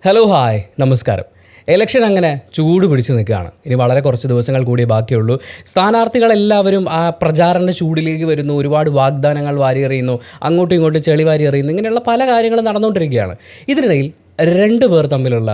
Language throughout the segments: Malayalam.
ഹലോ ഹായ് നമസ്കാരം. ഇലക്ഷൻ അങ്ങനെ ചൂട് പിടിച്ച് നിൽക്കുകയാണ്. ഇനി വളരെ കുറച്ച് ദിവസങ്ങൾ കൂടിയേ ബാക്കിയുള്ളൂ. സ്ഥാനാർത്ഥികളെല്ലാവരും ആ പ്രചാരണ ചൂടിലേക്ക് വരുന്നു. ഒരുപാട് വാഗ്ദാനങ്ങൾ വാരിയെറിയുന്നു, അങ്ങോട്ടും ഇങ്ങോട്ടും ചെളി വാരി എറിയുന്നു. ഇങ്ങനെയുള്ള പല കാര്യങ്ങളും നടന്നുകൊണ്ടിരിക്കുകയാണ്. ഇതിനിടയിൽ രണ്ട് പേർ തമ്മിലുള്ള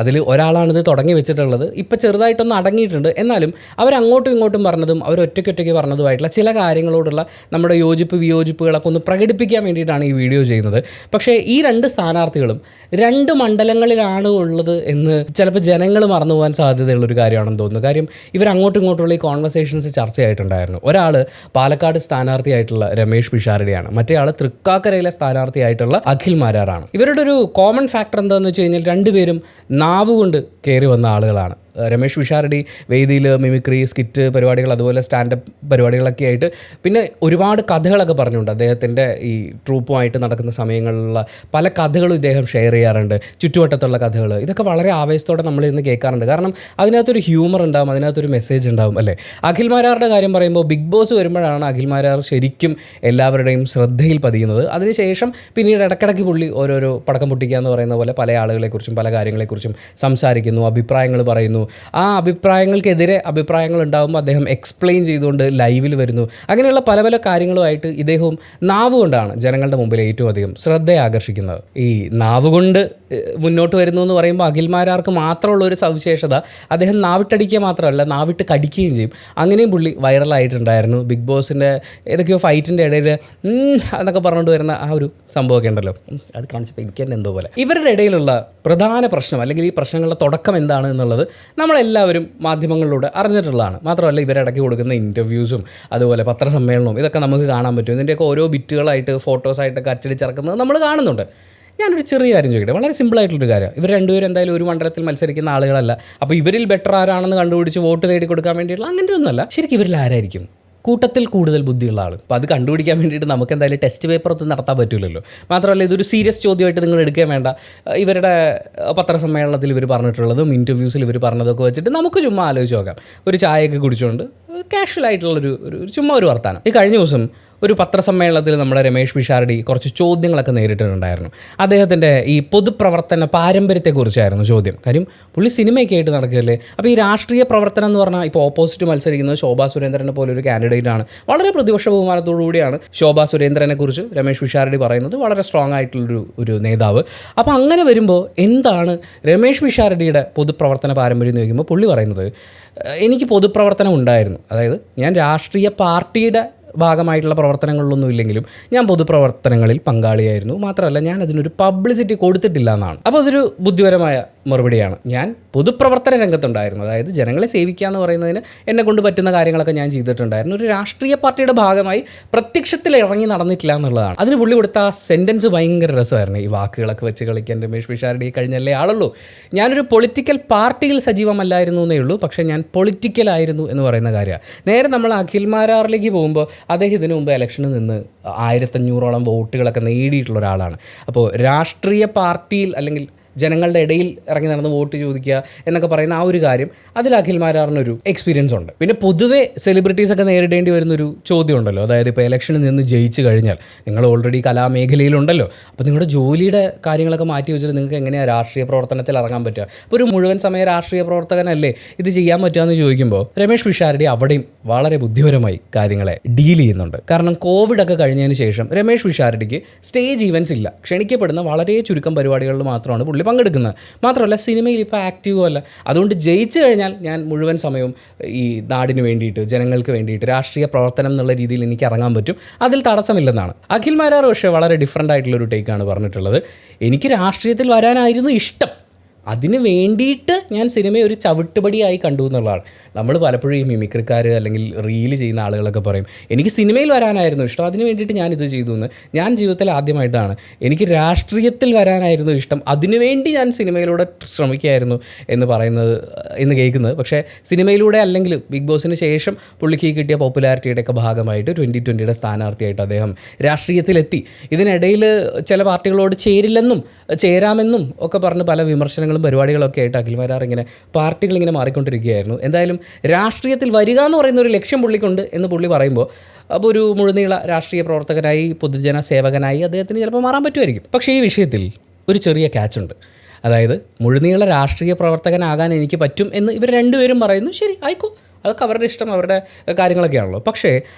അതിൽ ഒരാളാണിത് തുടങ്ങി വെച്ചിട്ടുള്ളത്. ഇപ്പം ചെറുതായിട്ടൊന്ന് അടങ്ങിയിട്ടുണ്ട്. എന്നാലും അവരങ്ങോട്ടും ഇങ്ങോട്ടും പറഞ്ഞതും അവരൊറ്റയ്ക്കൊറ്റയ്ക്ക് പറഞ്ഞതുമായിട്ടുള്ള ചില കാര്യങ്ങളോടുള്ള നമ്മുടെ യോജിപ്പ് വിയോജിപ്പുകളൊക്കെ ഒന്ന് പ്രകടിപ്പിക്കാൻ വേണ്ടിയിട്ടാണ് ഈ വീഡിയോ ചെയ്യുന്നത്. പക്ഷേ ഈ രണ്ട് സ്ഥാനാർത്ഥികളും രണ്ട് മണ്ഡലങ്ങളിലാണ് ഉള്ളത് എന്ന് ചിലപ്പോൾ ജനങ്ങൾ മറന്നു പോകാൻ സാധ്യതയുള്ളൊരു കാര്യമാണെന്ന് തോന്നുന്നു. കാര്യം ഇവരങ്ങോട്ടും ഇങ്ങോട്ടുള്ള ഈ കോൺവെർസേഷൻസ് ചർച്ചയായിട്ടുണ്ടായിരുന്നു. ഒരാൾ പാലക്കാട് സ്ഥാനാർത്ഥിയായിട്ടുള്ള രമേഷ് പിഷാരടിയാണ്, മറ്റേ ആൾ തൃക്കാക്കരയിലെ സ്ഥാനാർത്ഥിയായിട്ടുള്ള അഖിൽ മാരാറാണ്. ഇവരുടെ ഒരു കോമൺ ഫാക്ടർ എന്താണെന്ന് വെച്ച് കഴിഞ്ഞാൽ രണ്ടുപേരും നാവ് കൊണ്ട് കയറി വന്ന ആളുകളാണ്. രമേഷ് പിഷാരടി വേദിയിൽ മിമിക്രി, സ്കിറ്റ് പരിപാടികൾ, അതുപോലെ സ്റ്റാൻഡപ്പ് പരിപാടികളൊക്കെ ആയിട്ട് പിന്നെ ഒരുപാട് കഥകളൊക്കെ പറഞ്ഞുകൊണ്ട് അദ്ദേഹത്തിൻ്റെ ഈ ട്രൂപ്പുമായിട്ട് നടക്കുന്ന സമയങ്ങളിലുള്ള പല കഥകളും ഇദ്ദേഹം ഷെയർ ചെയ്യാറുണ്ട്. ചുറ്റുവട്ടത്തുള്ള കഥകൾ, ഇതൊക്കെ വളരെ ആവേശത്തോടെ നമ്മൾ ഇന്ന് കേൾക്കാറുണ്ട്. കാരണം അതിനകത്തൊരു ഹ്യൂമർ ഉണ്ടാവും, അതിനകത്തൊരു മെസ്സേജ് ഉണ്ടാവും അല്ലേ. അഖിൽ മാരാറുടെ കാര്യം പറയുമ്പോൾ ബിഗ് ബോസ് വരുമ്പോഴാണ് അഖിൽ മാരാർ ശരിക്കും എല്ലാവരുടെയും ശ്രദ്ധയിൽ പതിയുന്നത്. അതിനുശേഷം പിന്നീട് ഇടയ്ക്കിടയ്ക്ക് പുള്ളി ഓരോരോ പടക്കം പൊട്ടിക്കുക എന്ന് പറയുന്ന പോലെ പല ആളുകളെക്കുറിച്ചും പല കാര്യങ്ങളെക്കുറിച്ചും സംസാരിക്കുന്നു, അഭിപ്രായങ്ങൾ പറയുന്നു. ആ അഭിപ്രായങ്ങൾക്കെതിരെ അഭിപ്രായങ്ങൾ ഉണ്ടാകുമ്പോൾ അദ്ദേഹം എക്സ്പ്ലെയിൻ ചെയ്തുകൊണ്ട് ലൈവിൽ വരുന്നു. അങ്ങനെയുള്ള പല പല കാര്യങ്ങളുമായിട്ട് ഇദ്ദേഹവും നാവ് കൊണ്ടാണ് ജനങ്ങളുടെ മുമ്പിൽ ഏറ്റവും അധികം ശ്രദ്ധയെ ആകർഷിക്കുന്നത്. ഈ നാവ് കൊണ്ട് മുന്നോട്ട് വരുന്നു എന്ന് പറയുമ്പോൾ അഖിൽമാരാർക്ക് മാത്രമുള്ള ഒരു സവിശേഷത, അദ്ദേഹം നാവിട്ടടിക്കുക മാത്രമല്ല നാവിട്ട് കടിക്കുകയും ചെയ്യും. അങ്ങനെയും പുള്ളി വൈറലായിട്ടുണ്ടായിരുന്നു. ബിഗ് ബോസിൻ്റെ ഏതൊക്കെയോ ഫൈറ്റിൻ്റെ ഇടയിൽ എന്നൊക്കെ പറഞ്ഞുകൊണ്ട് വരുന്ന ആ ഒരു സംഭവമൊക്കെ ഉണ്ടല്ലോ, അത് കാണിച്ചപ്പോൾ എനിക്ക് തന്നെ എന്തോ പോലെ. ഇവരുടെ ഇടയിലുള്ള പ്രധാന പ്രശ്നം അല്ലെങ്കിൽ ഈ പ്രശ്നങ്ങളുടെ തുടക്കം എന്താണ് എന്നുള്ളത് നമ്മളെല്ലാവരും മാധ്യമങ്ങളിലൂടെ അറിഞ്ഞിട്ടുള്ളതാണ്. മാത്രമല്ല ഇവരിടയ്ക്ക് കൊടുക്കുന്ന ഇൻ്റർവ്യൂസും അതുപോലെ പത്രസമ്മേളനവും ഇതൊക്കെ നമുക്ക് കാണാൻ പറ്റും. ഇതിൻ്റെയൊക്കെ ഓരോ ബിറ്റുകളായിട്ട് ഫോട്ടോസായിട്ടൊക്കെ അച്ചടിച്ചിറക്കുന്നത് നമ്മൾ കാണുന്നുണ്ട്. ഞാനൊരു ചെറിയ കാര്യം ചോദിക്കട്ടെ, വളരെ സിമ്പിളായിട്ടുള്ളൊരു കാര്യം. ഇവർ രണ്ടുപേരും എന്തായാലും ഒരു മണ്ഡലത്തിൽ മത്സരിക്കുന്ന ആളുകളല്ല. അപ്പോൾ ഇവരിൽ ബെറ്റർ ആരാണെന്ന് കണ്ടുപിടിച്ച് വോട്ട് നേടി കൊടുക്കാൻ വേണ്ടിയിട്ടുള്ള അങ്ങനത്തെ ഒന്നുമല്ല. ശരിക്കും ഇവരിൽ ആരായിരിക്കും കൂട്ടത്തിൽ കൂടുതൽ ബുദ്ധിയുള്ള ആൾ? അപ്പോൾ അത് കണ്ടുപിടിക്കാൻ വേണ്ടിയിട്ട് നമുക്ക് എന്തായാലും ടെസ്റ്റ് പേപ്പറൊന്നും നടത്താൻ പറ്റില്ലല്ലോ. മാത്രമല്ല ഇതൊരു സീരിയസ് ചോദ്യമായിട്ട് നിങ്ങൾ എടുക്കാൻ വേണ്ട. ഇവരുടെ പത്രസമ്മേളനത്തിൽ ഇവർ പറഞ്ഞിട്ടുള്ളതും ഇൻ്റർവ്യൂസിൽ ഇവർ പറഞ്ഞതൊക്കെ വെച്ചിട്ട് നമുക്ക് ചുമ്മാ ആലോചിച്ച് നോക്കാം. ഒരു ചായയൊക്കെ കുടിച്ചുകൊണ്ട് കാഷ്വൽ ആയിട്ടുള്ളൊരു ചുമ്മാ ഒരു വർത്താനം. ഈ കഴിഞ്ഞ ദിവസം ഒരു പത്രസമ്മേളനത്തിൽ നമ്മുടെ രമേഷ് പിഷാരടി കുറച്ച് ചോദ്യങ്ങളൊക്കെ നേരിട്ടിട്ടുണ്ടായിരുന്നു. അദ്ദേഹത്തിൻ്റെ ഈ പൊതുപ്രവർത്തന പാരമ്പര്യത്തെക്കുറിച്ചായിരുന്നു ചോദ്യം. കാര്യം പുള്ളി സിനിമയൊക്കെ ആയിട്ട് നടക്കുകയല്ലേ. അപ്പോൾ ഈ രാഷ്ട്രീയ പ്രവർത്തനം എന്ന് പറഞ്ഞാൽ ഇപ്പോൾ ഓപ്പോസിറ്റ് മത്സരിക്കുന്നത് ശോഭാ സുരേന്ദ്രനെ പോലെ ഒരു കാൻഡിഡേറ്റ് ആണ്. വളരെ പ്രതിപക്ഷ ബഹുമാനത്തോടു കൂടിയാണ് ശോഭാ സുരേന്ദ്രനെക്കുറിച്ച് രമേഷ് പിഷാരടി പറയുന്നത്. വളരെ സ്ട്രോങ് ആയിട്ടുള്ളൊരു നേതാവ്. അപ്പോൾ അങ്ങനെ വരുമ്പോൾ എന്താണ് രമേഷ് പിഷാരടിയുടെ പൊതുപ്രവർത്തന പാരമ്പര്യം എന്ന് ചോദിക്കുമ്പോൾ പുള്ളി പറയുന്നത്, എനിക്ക് പൊതുപ്രവർത്തനം ഉണ്ടായിരുന്നു. അതായത് ഞാൻ രാഷ്ട്രീയ പാർട്ടിയുടെ ഭാഗമായിട്ടുള്ള പ്രവർത്തനങ്ങളിലൊന്നും ഇല്ലെങ്കിലും ഞാൻ പൊതുപ്രവർത്തനങ്ങളിൽ പങ്കാളിയായിരുന്നു. മാത്രമല്ല ഞാൻ അതിനൊരു പബ്ലിസിറ്റി കൊടുത്തിട്ടില്ല എന്നാണ്. അപ്പോൾ അതൊരു ബുദ്ധിപരമായ മറുപടിയാണ്. ഞാൻ പൊതുപ്രവർത്തന രംഗത്തുണ്ടായിരുന്നു, അതായത് ജനങ്ങളെ സേവിക്കുക എന്ന് പറയുന്നതിന് എന്നെ കൊണ്ട് പറ്റുന്ന കാര്യങ്ങളൊക്കെ ഞാൻ ചെയ്തിട്ടുണ്ടായിരുന്നു. ഒരു രാഷ്ട്രീയ പാർട്ടിയുടെ ഭാഗമായി പ്രത്യക്ഷത്തിൽ ഇറങ്ങി നടന്നിട്ടില്ല എന്നുള്ളതാണ്. അതിന് പുള്ളി കൊടുത്ത ആ സെൻറ്റൻസ് ഭയങ്കര രസമായിരുന്നു. ഈ വാക്കുകളൊക്കെ വെച്ച് കളിക്കാൻ രമേഷ് പിഷാരടി കഴിഞ്ഞല്ലേ ആളുള്ളൂ. ഞാനൊരു പൊളിറ്റിക്കൽ പാർട്ടിയിൽ സജീവമല്ലായിരുന്നു എന്നേ ഉള്ളൂ, പക്ഷേ ഞാൻ പൊളിറ്റിക്കലായിരുന്നു എന്ന് പറയുന്ന കാര്യമാണ്. നേരെ നമ്മൾ അഖിൽ മാരാറിലേക്ക് പോകുമ്പോൾ അദ്ദേഹം ഇതിനു മുമ്പ് ഇലക്ഷനിൽ നിന്ന് 1500ഓളം വോട്ടുകളൊക്കെ നേടിയിട്ടുള്ള ഒരാളാണ്. അപ്പോൾ രാഷ്ട്രീയ പാർട്ടിയിൽ അല്ലെങ്കിൽ ജനങ്ങളുടെ ഇടയിൽ ഇറങ്ങി നടന്ന് വോട്ട് ചോദിക്കുക എന്നൊക്കെ പറയുന്ന ആ ഒരു കാര്യം, അതിൽ അഖിൽ മാരാറിനൊരു എക്സ്പീരിയൻസ് ഉണ്ട്. പിന്നെ പൊതുവെ സെലിബ്രിറ്റീസൊക്കെ നേരിടേണ്ടി വരുന്നൊരു ചോദ്യം ഉണ്ടല്ലോ, അതായത് ഇപ്പോൾ ഇലക്ഷനിൽ നിന്ന് ജയിച്ചു കഴിഞ്ഞാൽ നിങ്ങൾ ഓൾറെഡി കലാമേഖലയിലുണ്ടല്ലോ, അപ്പോൾ നിങ്ങളുടെ ജോലിയുടെ കാര്യങ്ങളൊക്കെ മാറ്റി വെച്ചിട്ട് നിങ്ങൾക്ക് എങ്ങനെയാണ് രാഷ്ട്രീയ പ്രവർത്തനത്തിൽ ഇറങ്ങാൻ പറ്റുക? ഇപ്പോൾ ഒരു മുഴുവൻ സമയ രാഷ്ട്രീയ പ്രവർത്തകനല്ലേ ഇത് ചെയ്യാൻ പറ്റുകയെന്ന് ചോദിക്കുമ്പോൾ രമേഷ് പിഷാരടി അവിടെയും വളരെ ബുദ്ധിപരമായി കാര്യങ്ങളെ ഡീൽ ചെയ്യുന്നുണ്ട്. കാരണം കോവിഡൊക്കെ കഴിഞ്ഞതിന് ശേഷം രമേഷ് പിഷാരടിക്ക് സ്റ്റേജ് ഈവൻസ് ഇല്ല. ക്ഷണിക്കപ്പെടുന്ന വളരെ ചുരുക്കം പരിപാടികളിൽ മാത്രമാണ് പുള്ളി പങ്കെടുക്കുന്നത്. മാത്രമല്ല സിനിമയിൽ ഇപ്പോൾ ആക്റ്റീവും അല്ല. അതുകൊണ്ട് ജയിച്ചു കഴിഞ്ഞാൽ ഞാൻ മുഴുവൻ സമയവും ഈ നാടിന് വേണ്ടിയിട്ട്, ജനങ്ങൾക്ക് വേണ്ടിയിട്ട് രാഷ്ട്രീയ പ്രവർത്തനം എന്നുള്ള രീതിയിൽ എനിക്ക് ഇറങ്ങാൻ പറ്റും, അതിൽ തടസ്സമില്ലെന്നാണ്. അഖിൽ മാരാർ പക്ഷേ വളരെ ഡിഫറൻ്റ് ആയിട്ടുള്ളൊരു ടേക്കാണ് പറഞ്ഞിട്ടുള്ളത്. എനിക്ക് രാഷ്ട്രീയത്തിൽ വരാനായിരുന്നു ഇഷ്ടം, അതിന് വേണ്ടിയിട്ട് ഞാൻ സിനിമയെ ഒരു ചവിട്ടുപടിയായി കണ്ടു എന്നുള്ളതാണ്. നമ്മൾ പലപ്പോഴും ഈ മിമിക്രിക്കാർ അല്ലെങ്കിൽ റീല് ചെയ്യുന്ന ആളുകളൊക്കെ പറയും എനിക്ക് സിനിമയിൽ വരാനായിരുന്നു ഇഷ്ടം, അതിന് വേണ്ടിയിട്ട് ഞാനിത് ചെയ്തു എന്ന്. ഞാൻ ജീവിതത്തിൽ ആദ്യമായിട്ടാണ് എനിക്ക് രാഷ്ട്രീയത്തിൽ വരാനായിരുന്നു ഇഷ്ടം, അതിനുവേണ്ടി ഞാൻ സിനിമയിലൂടെ ശ്രമിക്കുകയായിരുന്നു എന്ന് കേൾക്കുന്നത്. പക്ഷേ സിനിമയിലൂടെ അല്ലെങ്കിൽ ബിഗ് ബോസിന് ശേഷം പുള്ളിക്ക് കിട്ടിയ പോപ്പുലാരിറ്റിയുടെയൊക്കെ ഭാഗമായിട്ട് 2020 സ്ഥാനാർത്ഥിയായിട്ട് അദ്ദേഹം രാഷ്ട്രീയത്തിലെത്തി. ഇതിനിടയിൽ ചില പാർട്ടികളോട് ചേരില്ലെന്നും ചേരാമെന്നും ഒക്കെ പറഞ്ഞ് പല വിമർശനങ്ങളും പരിപാടികളൊക്കെ ആയിട്ട് അഖിൽ മാരാർ ഇങ്ങനെ പാർട്ടികളിങ്ങനെ മാറിക്കൊണ്ടിരിക്കുകയായിരുന്നു. എന്തായാലും രാഷ്ട്രീയത്തിൽ വരിക എന്ന് പറയുന്ന ഒരു ലക്ഷ്യം പുള്ളിക്കുണ്ട് എന്ന് പുള്ളി പറയുമ്പോൾ അപ്പോൾ ഒരു മുഴുനീള രാഷ്ട്രീയ പ്രവർത്തകനായി പൊതുജന സേവകനായി അദ്ദേഹത്തിന് ചിലപ്പോൾ മാറാൻ പറ്റുമായിരിക്കും. പക്ഷേ ഈ വിഷയത്തിൽ ഒരു ചെറിയ ക്യാച്ചുണ്ട്. അതായത് മുഴുനീള രാഷ്ട്രീയ പ്രവർത്തകനാകാൻ എനിക്ക് പറ്റും എന്ന് ഇവർ രണ്ടുപേരും പറയുന്നു. ശരി, ആയിക്കോ, അതൊക്കെ അവരുടെ ഇഷ്ടം, അവരുടെ കാര്യങ്ങളൊക്കെയാണല്ലോ. പക്ഷേ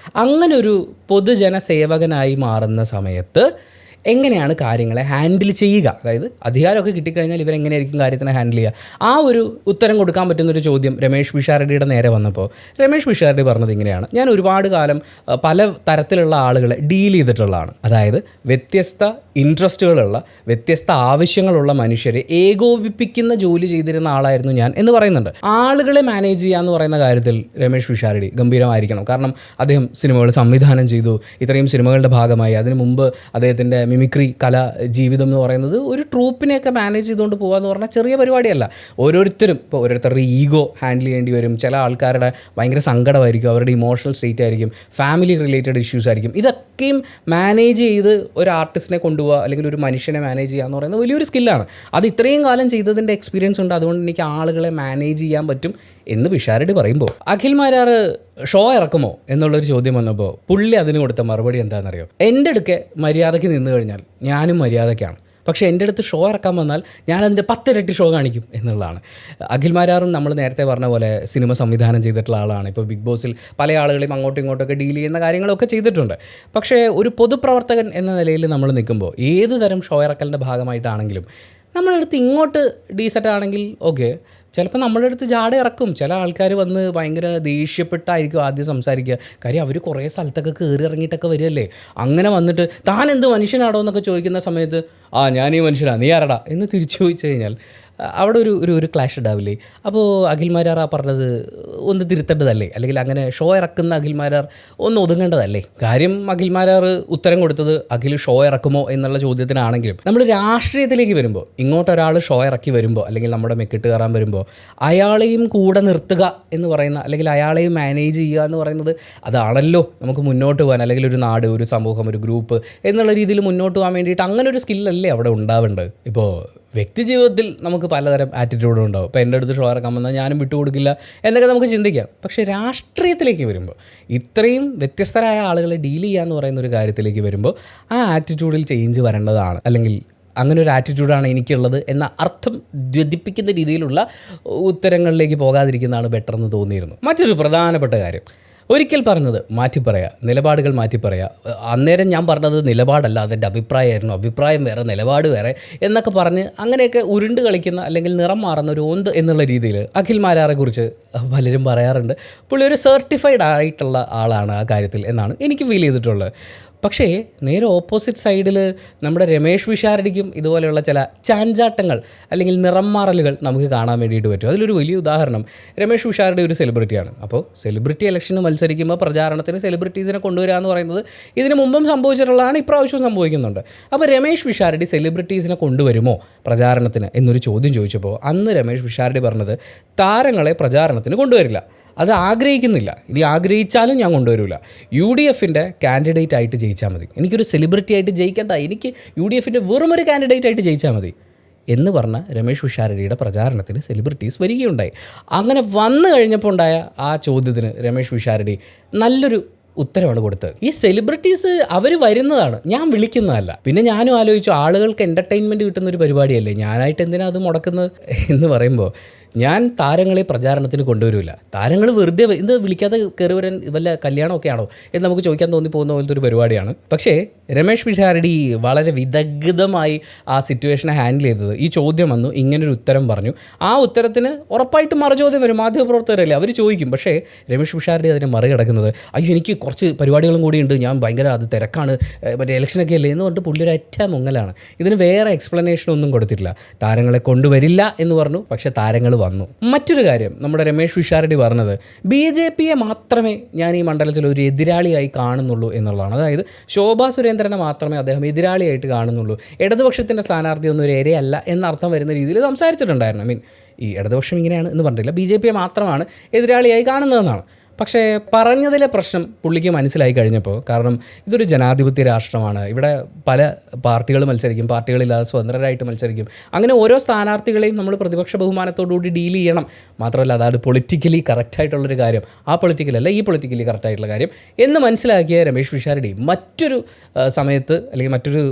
അങ്ങനൊരു പൊതുജന സേവകനായി മാറുന്ന സമയത്ത് എങ്ങനെയാണ് കാര്യങ്ങളെ ഹാൻഡിൽ ചെയ്യുക? അതായത് അധികാരമൊക്കെ കിട്ടിക്കഴിഞ്ഞാൽ ഇവരെങ്ങനെയായിരിക്കും കാര്യത്തിനെ ഹാൻഡിൽ ചെയ്യുക? ആ ഒരു ഉത്തരം കൊടുക്കാൻ പറ്റുന്നൊരു ചോദ്യം രമേഷ് പിഷാരടിയുടെ നേരെ വന്നപ്പോൾ രമേഷ് പിഷാരടി പറഞ്ഞത് ഇങ്ങനെയാണ്: ഞാൻ ഒരുപാട് കാലം പല തരത്തിലുള്ള ആളുകളെ ഡീൽ ചെയ്തിട്ടുള്ളതാണ്. അതായത് വ്യത്യസ്ത ഇൻട്രസ്റ്റുകളുള്ള, വ്യത്യസ്ത ആവശ്യങ്ങളുള്ള മനുഷ്യരെ ഏകോപിപ്പിക്കുന്ന ജോലി ചെയ്തിരുന്ന ആളായിരുന്നു ഞാൻ എന്ന് പറയുന്നുണ്ട്. ആളുകളെ മാനേജ് ചെയ്യുക എന്ന് പറയുന്ന കാര്യത്തിൽ രമേഷ് പിഷാരടി ഗംഭീരമായിരിക്കണം. കാരണം അദ്ദേഹം സിനിമകൾ സംവിധാനം ചെയ്തു, ഇത്രയും സിനിമകളുടെ ഭാഗമായി. അതിനു മുമ്പ് അദ്ദേഹത്തിൻ്റെ മിമിക്രി കല ജീവിതം എന്ന് പറയുന്നത് ഒരു ട്രൂപ്പിനെയൊക്കെ മാനേജ് ചെയ്തുകൊണ്ട് പോകുക എന്ന് പറഞ്ഞാൽ ചെറിയ പരിപാടിയല്ല. ഓരോരുത്തരും ഇപ്പോൾ ഓരോരുത്തരുടെ ഈഗോ ഹാൻഡിൽ ചെയ്യേണ്ടി വരും. ചില ആൾക്കാരുടെ ഭയങ്കര സങ്കടമായിരിക്കും, അവരുടെ ഇമോഷണൽ സ്റ്റേറ്റ് ആയിരിക്കും, ഫാമിലി റിലേറ്റഡ് ഇഷ്യൂസ് ആയിരിക്കും. ഇതൊക്കെയും മാനേജ് ചെയ്ത് ഒരു ആർട്ടിസ്റ്റിനെ കൊണ്ടുപോകുക അല്ലെങ്കിൽ ഒരു മനുഷ്യനെ മാനേജ് ചെയ്യുക എന്ന് പറയുന്നത് വലിയൊരു സ്കില്ലാണ്. അത് ഇത്രയും കാലം ചെയ്തതിൻ്റെ എക്സ്പീരിയൻസ് ഉണ്ട്. അതുകൊണ്ട് എനിക്ക് ആളുകളെ മാനേജ് ചെയ്യാൻ പറ്റും എന്ന് പിഷാരടി പറയുമ്പോൾ, അഖിൽ മാരാർ ഷോ ഇറക്കുമോ എന്നുള്ളൊരു ചോദ്യം വന്നപ്പോൾ പുള്ളി അതിന് കൊടുത്ത മറുപടി എന്താണെന്നറിയോ? എൻ്റെ അടുക്കെ മര്യാദയ്ക്ക് നിന്ന് കഴിഞ്ഞാൽ ഞാനും മര്യാദയ്ക്കാണ്, പക്ഷേ എൻ്റെ അടുത്ത് ഷോ ഇറക്കാൻ വന്നാൽ ഞാനതിൻ്റെ 10 ഇരട്ടി ഷോ കാണിക്കും എന്നുള്ളതാണ്. അഖിൽ മാരാറും നമ്മൾ നേരത്തെ പറഞ്ഞ പോലെ സിനിമ സംവിധാനം ചെയ്തിട്ടുള്ള ആളാണ്. ഇപ്പോൾ ബിഗ് ബോസിൽ പല ആളുകളെയും അങ്ങോട്ടും ഇങ്ങോട്ടൊക്കെ ഡീൽ ചെയ്യുന്ന കാര്യങ്ങളൊക്കെ ചെയ്തിട്ടുണ്ട്. പക്ഷേ ഒരു പൊതുപ്രവർത്തകൻ എന്ന നിലയിൽ നമ്മൾ നിൽക്കുമ്പോൾ ഏത് തരം ഷോ ഇറക്കലിൻ്റെ ഭാഗമായിട്ടാണെങ്കിലും നമ്മളടുത്ത് ഇങ്ങോട്ട് ഡീസൻ്റ് ആണെങ്കിൽ ഓക്കെ, ചിലപ്പോൾ നമ്മളുടെ അടുത്ത് ജാട ഇറക്കും. ചില ആൾക്കാർ വന്ന് ഭയങ്കര ദേഷ്യപ്പെട്ടായിരിക്കും ആദ്യം സംസാരിക്കുക. കാര്യം അവർ കുറേ സ്ഥലത്തൊക്കെ കയറി ഇറങ്ങിയിട്ടൊക്കെ വരികയല്ലേ. അങ്ങനെ വന്നിട്ട് താൻ എന്ത് മനുഷ്യനാടോ എന്നൊക്കെ ചോദിക്കുന്ന സമയത്ത് ഞാൻ ഈ മനുഷ്യനാണ്, നീ ആരടാ എന്ന് തിരിച്ചു ചോദിച്ചു കഴിഞ്ഞാൽ അവിടെ ഒരു ക്ലാഷ് ഉണ്ടാവില്ലേ? അപ്പോൾ അഖിൽ മാരാർ പറഞ്ഞത് ഒന്ന് തിരുത്തേണ്ടതല്ലേ? അല്ലെങ്കിൽ അങ്ങനെ ഷോ ഇറക്കുന്ന അഖിൽ മാരാർ ഒന്ന് ഒതുങ്ങേണ്ടതല്ലേ? കാര്യം അഖിൽ മാരാർ ഉത്തരം കൊടുത്തത് അഖിൽ ഷോ ഇറക്കുമോ എന്നുള്ള ചോദ്യത്തിനാണെങ്കിലും നമ്മൾ രാഷ്ട്രീയത്തിലേക്ക് വരുമ്പോൾ, ഇങ്ങോട്ടൊരാൾ ഷോ ഇറക്കി വരുമ്പോൾ അല്ലെങ്കിൽ നമ്മുടെ മെക്കിട്ട് കയറാൻ വരുമ്പോൾ അയാളെയും കൂടെ നിർത്തുക എന്ന് പറയുന്ന, അല്ലെങ്കിൽ അയാളെയും മാനേജ് ചെയ്യുക എന്ന് പറയുന്നത് അതാണല്ലോ നമുക്ക് മുന്നോട്ട് പോകാൻ, അല്ലെങ്കിൽ ഒരു നാട്, ഒരു സമൂഹം, ഒരു ഗ്രൂപ്പ് എന്നുള്ള രീതിയിൽ മുന്നോട്ട് പോകാൻ വേണ്ടിയിട്ട് അങ്ങനെ ഒരു സ്കില്ലല്ലേ അവിടെ ഉണ്ടാവേണ്ടത്. ഇപ്പോൾ വ്യക്തി ജീവിതത്തിൽ നമുക്ക് പലതരം ആറ്റിറ്റ്യൂഡും ഉണ്ടാവും. ഇപ്പോൾ എൻ്റെ അടുത്ത് ഷോ ഇറക്കാൻ വന്നാൽ ഞാനും വിട്ടുകൊടുക്കില്ല എന്നൊക്കെ നമുക്ക് ചിന്തിക്കാം. പക്ഷേ രാഷ്ട്രീയത്തിലേക്ക് വരുമ്പോൾ, ഇത്രയും വ്യത്യസ്തരായ ആളുകളെ ഡീൽ ചെയ്യുക എന്ന് പറയുന്ന ഒരു കാര്യത്തിലേക്ക് വരുമ്പോൾ ആ ആറ്റിറ്റ്യൂഡിൽ ചേഞ്ച് വരേണ്ടതാണ്. അല്ലെങ്കിൽ അങ്ങനെ ഒരു ആറ്റിറ്റ്യൂഡാണ് എനിക്കുള്ളത് എന്ന അർത്ഥം ദ്യോതിപ്പിക്കുന്ന രീതിയിലുള്ള ഉത്തരങ്ങളിലേക്ക് പോകാതിരിക്കുന്നതാണ് ബെറ്റർ എന്ന് തോന്നിയിരുന്നു. മറ്റൊരു പ്രധാനപ്പെട്ട കാര്യം, ഒരിക്കൽ പറഞ്ഞത് മാറ്റി പറയുക, നിലപാടുകൾ മാറ്റി പറയുക. അന്നേരം ഞാൻ പറഞ്ഞത് നിലപാടല്ല, അതെൻ്റെ അഭിപ്രായമായിരുന്നു, അഭിപ്രായം വേറെ നിലപാട് വേറെ എന്നൊക്കെ പറഞ്ഞ് അങ്ങനെയൊക്കെ ഉരുണ്ട് കളിക്കുന്ന അല്ലെങ്കിൽ നിറം മാറുന്ന ഒരു ഓന്ത് എന്നുള്ള രീതിയിൽ അഖിൽ മാരാറെ കുറിച്ച് പലരും പറയാറുണ്ട്. പുള്ളി ഒരു സർട്ടിഫൈഡ് ആയിട്ടുള്ള ആളാണ് ആ കാര്യത്തിൽ എന്നാണ് എനിക്ക് ഫീൽ ചെയ്തിട്ടുള്ളത്. പക്ഷേ നേരെ ഓപ്പോസിറ്റ് സൈഡിൽ നമ്മുടെ രമേഷ് പിഷാരടിക്കും ഇതുപോലെയുള്ള ചില ചാഞ്ചാട്ടങ്ങൾ അല്ലെങ്കിൽ നിറം മാറലുകൾ നമുക്ക് കാണാൻ വേണ്ടിയിട്ട് പറ്റും. അതിലൊരു വലിയ ഉദാഹരണം, രമേഷ് പിഷാരടി ഒരു സെലിബ്രിറ്റിയാണ്. അപ്പോൾ സെലിബ്രിറ്റി ഇലക്ഷന് മത്സരിക്കുമ്പോൾ പ്രചാരണത്തിന് സെലിബ്രിറ്റീസിനെ കൊണ്ടുവരിക എന്ന് പറയുന്നത് ഇതിന് മുമ്പും സംഭവിച്ചിട്ടുള്ളതാണ്, ഇപ്രാവശ്യവും സംഭവിക്കുന്നുണ്ട്. അപ്പോൾ രമേഷ് പിഷാരടി സെലിബ്രിറ്റീസിനെ കൊണ്ടുവരുമോ പ്രചാരണത്തിന് എന്നൊരു ചോദ്യം ചോദിച്ചപ്പോൾ അന്ന് രമേഷ് പിഷാരടി പറഞ്ഞത് താരങ്ങളെ പ്രചാരണത്തിന് കൊണ്ടുവരില്ല, അത് ആഗ്രഹിക്കുന്നില്ല, ഇനി ആഗ്രഹിച്ചാലും ഞാൻ കൊണ്ടുവരില്ല. UDFൻ്റെ കാൻഡിഡേറ്റ് ആയിട്ട് ജയിച്ചാൽ മതി, എനിക്കൊരു സെലിബ്രിറ്റി ആയിട്ട് ജയിക്കേണ്ട, എനിക്ക് UDFൻ്റെ വെറുമൊരു കാൻഡിഡേറ്റ് ആയിട്ട് ജയിച്ചാൽ മതി എന്ന് പറഞ്ഞ രമേഷ് പിഷാരടിയുടെ പ്രചാരണത്തിന് സെലിബ്രിറ്റീസ് വരികയുണ്ടായി. അങ്ങനെ വന്നു കഴിഞ്ഞപ്പോൾ ഉണ്ടായ ആ ചോദ്യത്തിന് രമേഷ് പിഷാരടി നല്ലൊരു ഉത്തരവാണ് കൊടുത്തത്. ഈ സെലിബ്രിറ്റീസ് അവർ വരുന്നതാണ്, ഞാൻ വിളിക്കുന്നതല്ല. പിന്നെ ഞാനും ആലോചിച്ചു, ആളുകൾക്ക് എൻ്റർടൈൻമെൻറ്റ് കിട്ടുന്ന ഒരു പരിപാടിയല്ലേ, ഞാനായിട്ട് എന്തിനാ അത് മുടക്കുന്നത് എന്ന് പറയുമ്പോൾ ഞാൻ താരങ്ങളെ പ്രചാരണത്തിന് കൊണ്ടുവരില്ല. താരങ്ങൾ വെറുതെ ഇത് വിളിക്കാതെ കയറി വരാൻ വല്ല കല്യാണമൊക്കെ ആണോ എന്ന് നമുക്ക് ചോദിക്കാൻ തോന്നിപ്പോകുന്ന പോലത്തെ ഒരു പരിപാടിയാണ്. പക്ഷേ രമേഷ് പിഷാരടി വളരെ വിദഗ്ധമായി ആ സിറ്റുവേഷനെ ഹാൻഡിൽ ചെയ്തത്. ഈ ചോദ്യം വന്നു, ഇങ്ങനൊരു ഉത്തരം പറഞ്ഞു, ആ ഉത്തരത്തിന് ഉറപ്പായിട്ടും മറുചോദ്യം വരും, മാധ്യമപ്രവർത്തകരല്ലേ അവർ ചോദിക്കും. പക്ഷേ രമേഷ് പിഷാരടി അതിനെ മറികടക്കുന്നത്, അയ്യോ എനിക്ക് കുറച്ച് പരിപാടികളും കൂടിയുണ്ട്, ഞാൻ ഭയങ്കര അത് തിരക്കാണ്, മറ്റേ ഇലക്ഷനൊക്കെ അല്ലേ എന്ന് പറഞ്ഞിട്ട് പുള്ളി ഒരു ഒറ്റ മുങ്ങലാണ്. ഇതിന് വേറെ എക്സ്പ്ലനേഷൻ ഒന്നും കൊടുത്തിട്ടില്ല. താരങ്ങളെ കൊണ്ടുവരില്ല എന്ന് പറഞ്ഞു, പക്ഷേ താരങ്ങൾ വന്നു. മറ്റൊരു കാര്യം നമ്മുടെ രമേഷ് പിഷാരടി പറഞ്ഞത്, BJPയെ മാത്രമേ ഞാൻ ഈ മണ്ഡലത്തിൽ ഒരു എതിരാളിയായി കാണുന്നുള്ളൂ എന്നുള്ളതാണ്. അതായത് ശോഭാ സുരേന്ദ്രനെ മാത്രമേ അദ്ദേഹം എതിരാളിയായിട്ട് കാണുന്നുള്ളൂ, ഇടതുപക്ഷത്തിൻ്റെ സ്ഥാനാർത്ഥിയൊന്നും ഒരു ഇരയല്ല എന്നർത്ഥം വരുന്ന രീതിയിൽ സംസാരിച്ചിട്ടുണ്ടായിരുന്നു. ഈ ഇടതുപക്ഷം ഇങ്ങനെയാണ് എന്ന് പറഞ്ഞിട്ടില്ല, BJPയെ മാത്രമാണ് എതിരാളിയായി കാണുന്നതെന്നാണ്. പക്ഷേ പറഞ്ഞതിലെ പ്രശ്നം പുള്ളിക്ക് മനസ്സിലായി കഴിഞ്ഞപ്പോൾ, കാരണം ഇതൊരു ജനാധിപത്യ രാഷ്ട്രമാണ്, ഇവിടെ പല പാർട്ടികൾ മത്സരിക്കും, പാർട്ടികളില്ലാതെ സ്വതന്ത്രരായിട്ട് മത്സരിക്കും, അങ്ങനെ ഓരോ സ്ഥാനാർത്ഥികളെയും നമ്മൾ പ്രതിപക്ഷ ബഹുമാനത്തോടുകൂടി ഡീൽ ചെയ്യണം. മാത്രമല്ല അതാണ് പൊളിറ്റിക്കലി കറക്റ്റായിട്ടുള്ളൊരു കാര്യം, ആ പൊളിറ്റിക്കലല്ല ഈ പൊളിറ്റിക്കലി കറക്റ്റായിട്ടുള്ള കാര്യം എന്ന് മനസ്സിലാക്കിയ രമേഷ് പിഷാരടി മറ്റൊരു സമയത്ത് അല്ലെങ്കിൽ മറ്റൊരു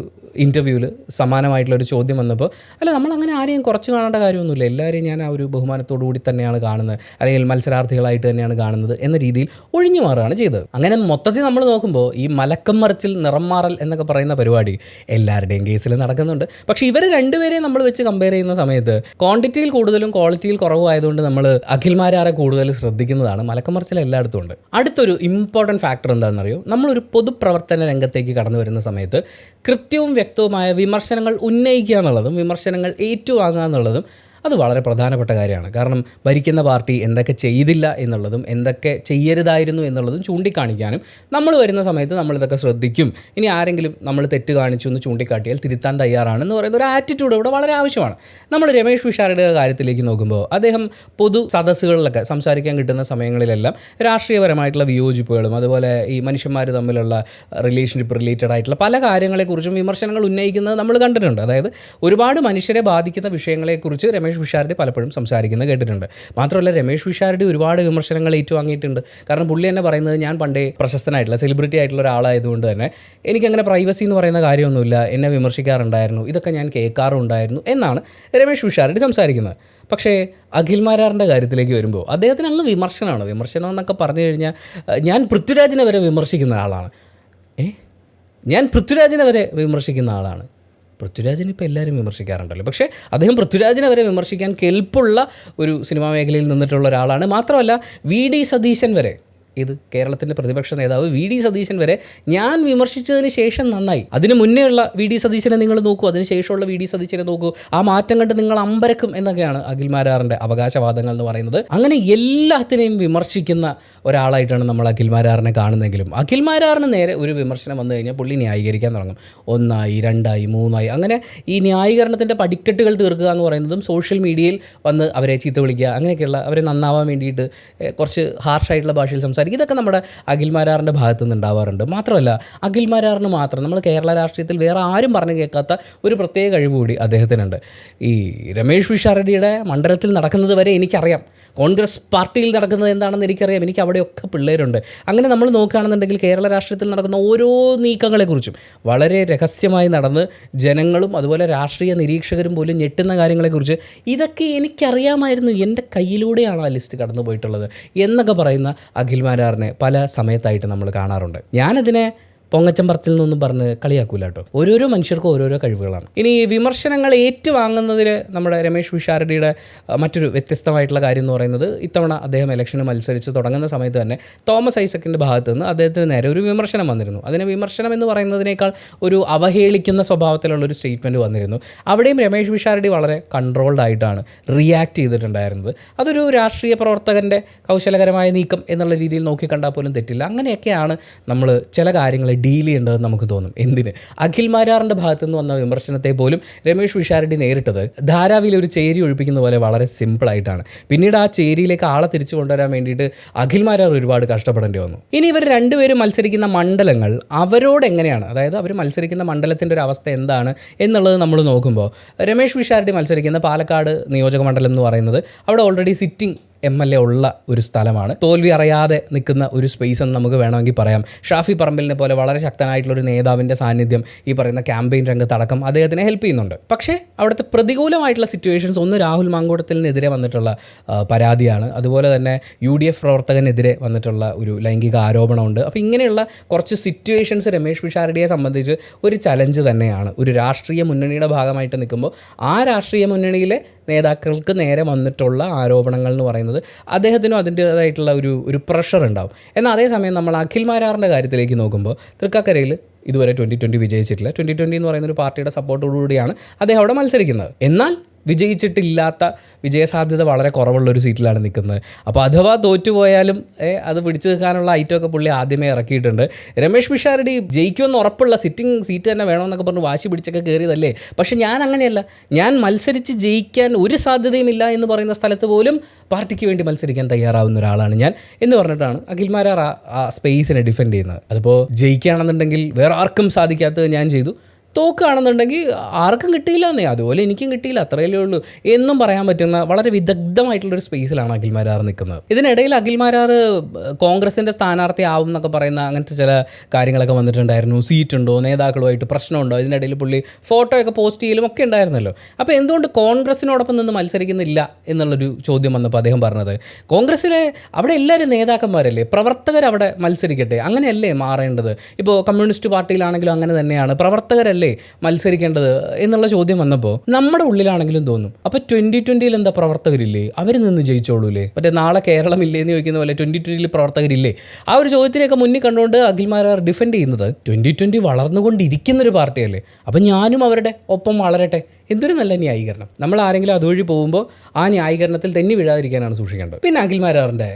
ഇൻ്റർവ്യൂവിൽ സമാനമായിട്ടുള്ളൊരു ചോദ്യം വന്നപ്പോൾ അല്ല നമ്മളങ്ങനെ ആരെയും കുറച്ച് കാണേണ്ട കാര്യമൊന്നുമില്ല, എല്ലാവരെയും ഞാൻ ആ ഒരു ബഹുമാനത്തോടു കൂടി തന്നെയാണ് കാണുന്നത്, അല്ലെങ്കിൽ മത്സരാർത്ഥികളായിട്ട് തന്നെയാണ് കാണുന്നത് എന്ന രീതിയിൽ ഒഴിഞ്ഞു മാറുകയാണ് ചെയ്തത്. അങ്ങനെ മൊത്തത്തിൽ നമ്മൾ നോക്കുമ്പോൾ ഈ മലക്കം മറിച്ചിൽ നിറം മാറൽ എന്നൊക്കെ പറയുന്ന പരിപാടി എല്ലാവരുടെയും കേസിൽ നടക്കുന്നുണ്ട്. പക്ഷേ ഇവർ രണ്ടുപേരെയും നമ്മൾ വെച്ച് കമ്പയർ ചെയ്യുന്ന സമയത്ത് ക്വാണ്ടിറ്റിയിൽ കൂടുതലും ക്വാളിറ്റിയിൽ കുറവായതുകൊണ്ട് നമ്മൾ അഖിൽമാരാറെ കൂടുതൽ ശ്രദ്ധിക്കുന്നതാണ്. മലക്കം മറിച്ചിൽ എല്ലായിടത്തും ഉണ്ട്. അടുത്തൊരു ഇമ്പോർട്ടൻറ്റ് ഫാക്ടർ എന്താണെന്നറിയോ, നമ്മളൊരു പൊതുപ്രവർത്തന രംഗത്തേക്ക് കടന്നു വരുന്ന സമയത്ത് കൃത്യവും വ്യക്തവുമായ വിമർശനങ്ങൾ ഉന്നയിക്കുക എന്നുള്ളതും വിമർശനങ്ങൾ ഏറ്റുവാങ്ങുക എന്നുള്ളതും അത് വളരെ പ്രധാനപ്പെട്ട കാര്യമാണ്. കാരണം ഭരിക്കുന്ന പാർട്ടി എന്തൊക്കെ ചെയ്തില്ല എന്നുള്ളതും എന്തൊക്കെ ചെയ്യരുതായിരുന്നു എന്നുള്ളതും ചൂണ്ടിക്കാണിക്കാനും നമ്മൾ വരുന്ന സമയത്ത് നമ്മളിതൊക്കെ ശ്രദ്ധിക്കും. ഇനി ആരെങ്കിലും നമ്മൾ തെറ്റ് കാണിച്ചു എന്ന് ചൂണ്ടിക്കാട്ടിയാൽ തിരുത്താൻ തയ്യാറാണെന്ന് പറയുന്ന ഒരു ആറ്റിറ്റ്യൂഡ് ഇവിടെ വളരെ ആവശ്യമാണ്. നമ്മൾ രമേഷ് പിഷാരടിയുടെ കാര്യത്തിലേക്ക് നോക്കുമ്പോൾ അദ്ദേഹം പൊതു സദസ്സുകളിലൊക്കെ സംസാരിക്കാൻ കിട്ടുന്ന സമയങ്ങളിലെല്ലാം രാഷ്ട്രീയപരമായിട്ടുള്ള വിയോജിപ്പുകളും അതുപോലെ ഈ മനുഷ്യന്മാർ തമ്മിലുള്ള റിലേഷൻഷിപ്പ് റിലേറ്റഡ് ആയിട്ടുള്ള പല കാര്യങ്ങളെക്കുറിച്ചും വിമർശനങ്ങൾ ഉന്നയിക്കുന്നത് നമ്മൾ കണ്ടിട്ടുണ്ട്. അതായത് ഒരുപാട് മനുഷ്യരെ ബാധിക്കുന്ന വിഷയങ്ങളെക്കുറിച്ച് രമേഷ് പിഷാരടി പലപ്പോഴും സംസാരിക്കുന്നത് കേട്ടിട്ടുണ്ട്. മാത്രമല്ല രമേഷ് പിഷാരടി ഒരുപാട് വിമർശനങ്ങൾ ഏറ്റുവാങ്ങിയിട്ടുണ്ട്. കാരണം പുള്ളി തന്നെ പറയുന്നത് ഞാൻ പണ്ടേ പ്രശസ്തനായിട്ടുള്ള സെലിബ്രിറ്റി ആയിട്ടുള്ള ഒരാളായതുകൊണ്ട് തന്നെ എനിക്കങ്ങനെ പ്രൈവസി എന്ന് പറയുന്ന കാര്യമൊന്നുമില്ല, എന്നെ വിമർശിക്കാറുണ്ടായിരുന്നു, ഇതൊക്കെ ഞാൻ കേൾക്കാറുണ്ടായിരുന്നു എന്നാണ് രമേഷ് പിഷാരടി സംസാരിക്കുന്നത്. പക്ഷേ അഖിൽമാരാറിൻ്റെ കാര്യത്തിലേക്ക് വരുമ്പോൾ അദ്ദേഹത്തിന് അങ്ങ് വിമർശനം എന്നൊക്കെ പറഞ്ഞു കഴിഞ്ഞാൽ ഞാൻ പൃഥ്വിരാജിനെ വരെ വിമർശിക്കുന്ന ആളാണ്. ഞാൻ പൃഥ്വിരാജിനെ വരെ വിമർശിക്കുന്ന ആളാണ്. പൃഥ്വിരാജിനെ ഇപ്പോൾ എല്ലാവരും വിമർശിക്കാറുണ്ടല്ലോ, പക്ഷേ അദ്ദേഹം പൃഥ്വിരാജിനെ വരെ വിമർശിക്കാൻ കെൽപ്പുള്ള ഒരു സിനിമാ മേഖലയിൽ നിന്നിട്ടുള്ള ഒരാളാണ്. മാത്രമല്ല VD സതീശൻ വരെ, ഇത് കേരളത്തിൻ്റെ പ്രതിപക്ഷ നേതാവ് VD സതീശൻ വരെ ഞാൻ വിമർശിച്ചതിന് ശേഷം നന്നായി, അതിന് മുന്നേ ഉള്ള VD സതീശനെ നിങ്ങൾ നോക്കൂ, അതിന് ശേഷമുള്ള VD സതീശനെ നോക്കൂ, ആ മാറ്റം കണ്ട് നിങ്ങൾ അമ്പരക്കും എന്നൊക്കെയാണ് അഖിൽമാരാറിൻ്റെ അവകാശവാദങ്ങൾ എന്ന് പറയുന്നത്. അങ്ങനെ എല്ലാത്തിനെയും വിമർശിക്കുന്ന ഒരാളായിട്ടാണ് നമ്മൾ അഖിൽമാരാറിനെ കാണുന്നതെങ്കിലും അഖിൽമാരാറിന് നേരെ ഒരു വിമർശനം വന്നു കഴിഞ്ഞാൽ പുള്ളി ന്യായീകരിക്കാൻ തുടങ്ങും. 1 2 3 അങ്ങനെ ഈ ന്യായീകരണത്തിൻ്റെ പടിക്കെട്ടുകൾ തീർക്കുക എന്ന് പറയുന്നതും സോഷ്യൽ മീഡിയയിൽ വന്ന് അവരെ ചീത്ത വിളിക്കുക, അങ്ങനെയൊക്കെയുള്ള അവരെ നന്നാവാൻ വേണ്ടിയിട്ട് കുറച്ച് ഹാർഷായിട്ടുള്ള ഭാഷയിൽ സംസാരിക്കുക, ഇതൊക്കെ നമ്മുടെ അഖിൽമാരാറിൻ്റെ ഭാഗത്തു നിന്ന് ഉണ്ടാവാറുണ്ട്. മാത്രമല്ല അഖിൽമാരാറിന് മാത്രം, നമ്മൾ കേരള രാഷ്ട്രീയത്തിൽ വേറെ ആരും പറഞ്ഞു കേൾക്കാത്ത ഒരു പ്രത്യേക കഴിവ് കൂടി അദ്ദേഹത്തിനുണ്ട്. ഈ രമേഷ് പിഷാരടിയുടെ മണ്ഡലത്തിൽ നടക്കുന്നത് വരെ എനിക്കറിയാം, കോൺഗ്രസ് പാർട്ടിയിൽ നടക്കുന്നത് എന്താണെന്ന് എനിക്കറിയാം, എനിക്ക് അവിടെയൊക്കെ പിള്ളേരുണ്ട്. അങ്ങനെ നമ്മൾ നോക്കുകയാണെന്നുണ്ടെങ്കിൽ കേരള രാഷ്ട്രീയത്തിൽ നടക്കുന്ന ഓരോ നീക്കങ്ങളെക്കുറിച്ചും വളരെ രഹസ്യമായി നടന്ന് ജനങ്ങളും അതുപോലെ രാഷ്ട്രീയ നിരീക്ഷകരും പോലും ഞെട്ടുന്ന കാര്യങ്ങളെക്കുറിച്ച് ഇതൊക്കെ എനിക്കറിയാമായിരുന്നു, എൻ്റെ കയ്യിലൂടെയാണ് ആ ലിസ്റ്റ് കടന്നു പോയിട്ടുള്ളത് എന്നൊക്കെ പറയുന്ന അഖിൽമാരാറിനെ പല സമയത്തായിട്ട് നമ്മൾ കാണാറുണ്ട്. ഞാനതിനെ പൊങ്ങച്ചം പറച്ചിൽ നിന്നൊന്നും പറഞ്ഞ് കളിയാക്കൂല കേട്ടോ. ഓരോരോ മനുഷ്യർക്കും ഓരോരോ കഴിവുകളാണ്. ഇനി വിമർശനങ്ങൾ ഏറ്റുവാങ്ങുന്നതിൽ നമ്മുടെ രമേഷ് പിഷാരടിയുടെ മറ്റൊരു വ്യത്യസ്തമായിട്ടുള്ള കാര്യം എന്ന് പറയുന്നത്, ഇത്തവണ അദ്ദേഹം ഇലക്ഷന് മത്സരിച്ച് തുടങ്ങുന്ന സമയത്ത് തന്നെ തോമസ് ഐസക്കിൻ്റെ ഭാഗത്ത് നിന്ന് അദ്ദേഹത്തിന് നേരെ ഒരു വിമർശനം വന്നിരുന്നു. അതിന് വിമർശനം എന്ന് പറയുന്നതിനേക്കാൾ ഒരു അവഹേളിക്കുന്ന സ്വഭാവത്തിലുള്ളൊരു സ്റ്റേറ്റ്മെൻറ്റ് വന്നിരുന്നു. അവിടെയും രമേഷ് പിഷാരടി വളരെ കൺട്രോൾഡ് ആയിട്ടാണ് റിയാക്ട് ചെയ്തിട്ടുണ്ടായിരുന്നത്. അതൊരു രാഷ്ട്രീയ പ്രവർത്തകൻ്റെ കൗശലകരമായ നീക്കം എന്നുള്ള രീതിയിൽ നോക്കിക്കണ്ടാൽ പോലും തെറ്റില്ല. അങ്ങനെയൊക്കെയാണ് നമ്മൾ ചില കാര്യങ്ങൾ ഡീൽ ചെയ്യേണ്ടതെന്ന് നമുക്ക് തോന്നും. എന്തിന് അഖിൽമാരാറിൻ്റെ ഭാഗത്തുനിന്ന് വന്ന വിമർശനത്തെ പോലും രമേഷ് പിഷാരടി നേരിട്ടത് ധാരാവിൽ ഒരു ചേരി ഒഴിപ്പിക്കുന്ന പോലെ വളരെ സിമ്പിളായിട്ടാണ്. പിന്നീട് ആ ചേരിയിലേക്ക് ആളെ തിരിച്ചു കൊണ്ടുവരാൻ വേണ്ടിയിട്ട് അഖിൽമാരാർ ഒരുപാട് കഷ്ടപ്പെടേണ്ടി വന്നു. ഇനി ഇവർ രണ്ടുപേരും മത്സരിക്കുന്ന മണ്ഡലങ്ങൾ അവരോട് എങ്ങനെയാണ്, അതായത് അവർ മത്സരിക്കുന്ന മണ്ഡലത്തിൻ്റെ ഒരു അവസ്ഥ എന്താണ് എന്നുള്ളത് നമ്മൾ നോക്കുമ്പോൾ, രമേഷ് പിഷാരടി മത്സരിക്കുന്ന പാലക്കാട് നിയോജക മണ്ഡലം എന്ന് പറയുന്നത് അവിടെ ഓൾറെഡി സിറ്റിംഗ് MLA ഉള്ള ഒരു സ്ഥലമാണ്. തോൽവി അറിയാതെ നിൽക്കുന്ന ഒരു സ്പേസ് എന്ന് നമുക്ക് വേണമെങ്കിൽ പറയാം. ഷാഫി പറമ്പിലിനെ പോലെ വളരെ ശക്തനായിട്ടുള്ളൊരു നേതാവിൻ്റെ സാന്നിധ്യം ഈ പറയുന്ന ക്യാമ്പയിൻ രംഗത്തടക്കം അദ്ദേഹത്തിനെ ഹെൽപ്പ് ചെയ്യുന്നുണ്ട്. പക്ഷേ അവിടുത്തെ പ്രതികൂലമായിട്ടുള്ള സിറ്റുവേഷൻസ് ഒന്ന് രാഹുൽ മാങ്കൂട്ടത്തിനെതിരെ വന്നിട്ടുള്ള പരാതിയാണ്. അതുപോലെ തന്നെ UDF പ്രവർത്തകനെതിരെ വന്നിട്ടുള്ള ഒരു ലൈംഗിക ആരോപണമുണ്ട്. അപ്പോൾ ഇങ്ങനെയുള്ള കുറച്ച് സിറ്റുവേഷൻസ് രമേഷ് പിഷാരടിയെ സംബന്ധിച്ച് ഒരു ചലഞ്ച് തന്നെയാണ്. ഒരു രാഷ്ട്രീയ മുന്നണിയുടെ ഭാഗമായിട്ട് നിൽക്കുമ്പോൾ ആ രാഷ്ട്രീയ മുന്നണിയിലെ നേതാക്കൾക്ക് നേരെ വന്നിട്ടുള്ള ആരോപണങ്ങൾ എന്ന് പറയുന്നത് അദ്ദേഹത്തിനും അതിൻ്റേതായിട്ടുള്ള ഒരു പ്രഷർ ഉണ്ടാവും. എന്നാൽ അതേസമയം നമ്മൾ അഖിൽമാരാറിൻ്റെ കാര്യത്തിലേക്ക് നോക്കുമ്പോൾ തൃക്കാക്കരയിൽ ഇതുവരെ 2020 വിജയിച്ചിട്ടില്ല. 2020 എന്ന് പറയുന്ന ഒരു പാർട്ടിയുടെ സപ്പോർട്ടോടുകൂടിയാണ് അദ്ദേഹം അവിടെ മത്സരിക്കുന്നത്. എന്നാൽ വിജയിച്ചിട്ടില്ലാത്ത, വിജയസാധ്യത വളരെ കുറവുള്ളൊരു സീറ്റിലാണ് നിൽക്കുന്നത്. അപ്പോൾ അഥവാ തോറ്റുപോയാലും അത് പിടിച്ചു നിൽക്കാനുള്ള ഐറ്റമൊക്കെ പുള്ളി ആദ്യമേ ഇറക്കിയിട്ടുണ്ട്. രമേഷ് പിഷാരടി ജയിക്കുമെന്ന് ഉറപ്പുള്ള സിറ്റിംഗ് സീറ്റ് തന്നെ വേണമെന്നൊക്കെ പറഞ്ഞ് വാശി പിടിച്ചൊക്കെ കയറിയതല്ലേ. പക്ഷേ ഞാൻ അങ്ങനെയല്ല, ഞാൻ മത്സരിച്ച് ജയിക്കാൻ ഒരു സാധ്യതയുമില്ല എന്ന് പറയുന്ന സ്ഥലത്ത് പോലും പാർട്ടിക്ക് വേണ്ടി മത്സരിക്കാൻ തയ്യാറാവുന്ന ഒരാളാണ് ഞാൻ എന്ന് പറഞ്ഞിട്ടാണ് അഖിൽമാരാർ ആ സ്പേസിനെ ഡിഫെൻഡ് ചെയ്യുന്നത്. അതിപ്പോൾ ജയിക്കുകയാണെന്നുണ്ടെങ്കിൽ വേറെ ആർക്കും സാധിക്കാത്തത് ഞാൻ ചെയ്തു, തോക്കുകയാണെന്നുണ്ടെങ്കിൽ ആർക്കും കിട്ടിയില്ല എന്നേ, അതുപോലെ എനിക്കും കിട്ടിയില്ല, അത്രയല്ലേ ഉള്ളൂ എന്നും പറയാൻ പറ്റുന്ന വളരെ വിദഗ്ധമായിട്ടുള്ളൊരു സ്പേസിലാണ് അഖിൽ മാരാർ നിൽക്കുന്നത്. ഇതിനിടയിൽ അഖിൽ മാരാർ കോൺഗ്രസിൻ്റെ സ്ഥാനാർത്ഥി ആവും എന്നൊക്കെ പറയുന്ന അങ്ങനത്തെ ചില കാര്യങ്ങളൊക്കെ വന്നിട്ടുണ്ടായിരുന്നു. സീറ്റുണ്ടോ, നേതാക്കളുമായിട്ട് പ്രശ്നമുണ്ടോ, ഇതിനിടയിൽ പുള്ളി ഫോട്ടോയൊക്കെ പോസ്റ്റ് ചെയ്യലും ഒക്കെ ഉണ്ടായിരുന്നല്ലോ. അപ്പോൾ എന്തുകൊണ്ട് കോൺഗ്രസിനോടൊപ്പം നിന്ന് മത്സരിക്കുന്നില്ല എന്നുള്ളൊരു ചോദ്യം വന്നപ്പോൾ അദ്ദേഹം പറഞ്ഞത്, കോൺഗ്രസ്സിലെ അവിടെ എല്ലാവരും നേതാക്കന്മാരല്ലേ, പ്രവർത്തകരവിടെ മത്സരിക്കട്ടെ, അങ്ങനെയല്ലേ മാറേണ്ടത്. ഇപ്പോൾ കമ്മ്യൂണിസ്റ്റ് പാർട്ടിയിലാണെങ്കിലും അങ്ങനെ തന്നെയാണ്, പ്രവർത്തകരല്ലേ മത്സരിക്കേണ്ടത് എന്നുള്ള ചോദ്യം വന്നപ്പോൾ നമ്മുടെ ഉള്ളിലാണെങ്കിലും തോന്നും, അപ്പോൾ 2020 എന്താ പ്രവർത്തകരില്ലേ, അവർ നിന്ന് ജയിച്ചോളൂലേ, മറ്റേ നാളെ കേരളമില്ലേ എന്ന് ചോദിക്കുന്ന പോലെ 2020 പ്രവർത്തകരില്ലേ. ആ ഒരു ചോദ്യത്തിനെയൊക്കെ മുന്നിൽ കണ്ടുകൊണ്ട് അഖിൽ മാരാർ ഡിഫെൻഡ് ചെയ്യുന്നത് 2020 വളർന്നുകൊണ്ടിരിക്കുന്നൊരു പാർട്ടിയല്ലേ, അപ്പം ഞാനും അവരുടെ ഒപ്പം വളരട്ടെ. എന്തൊരു നല്ല ന്യായീകരണം. നമ്മൾ ആരെങ്കിലും അതുവഴി പോകുമ്പോൾ ആ ന്യായീകരണത്തിൽ തെന്നി വീഴാതിരിക്കാനാണ് സൂക്ഷിക്കേണ്ടത്. പിന്നെ അഖിൽ മാരാറിൻ്റെ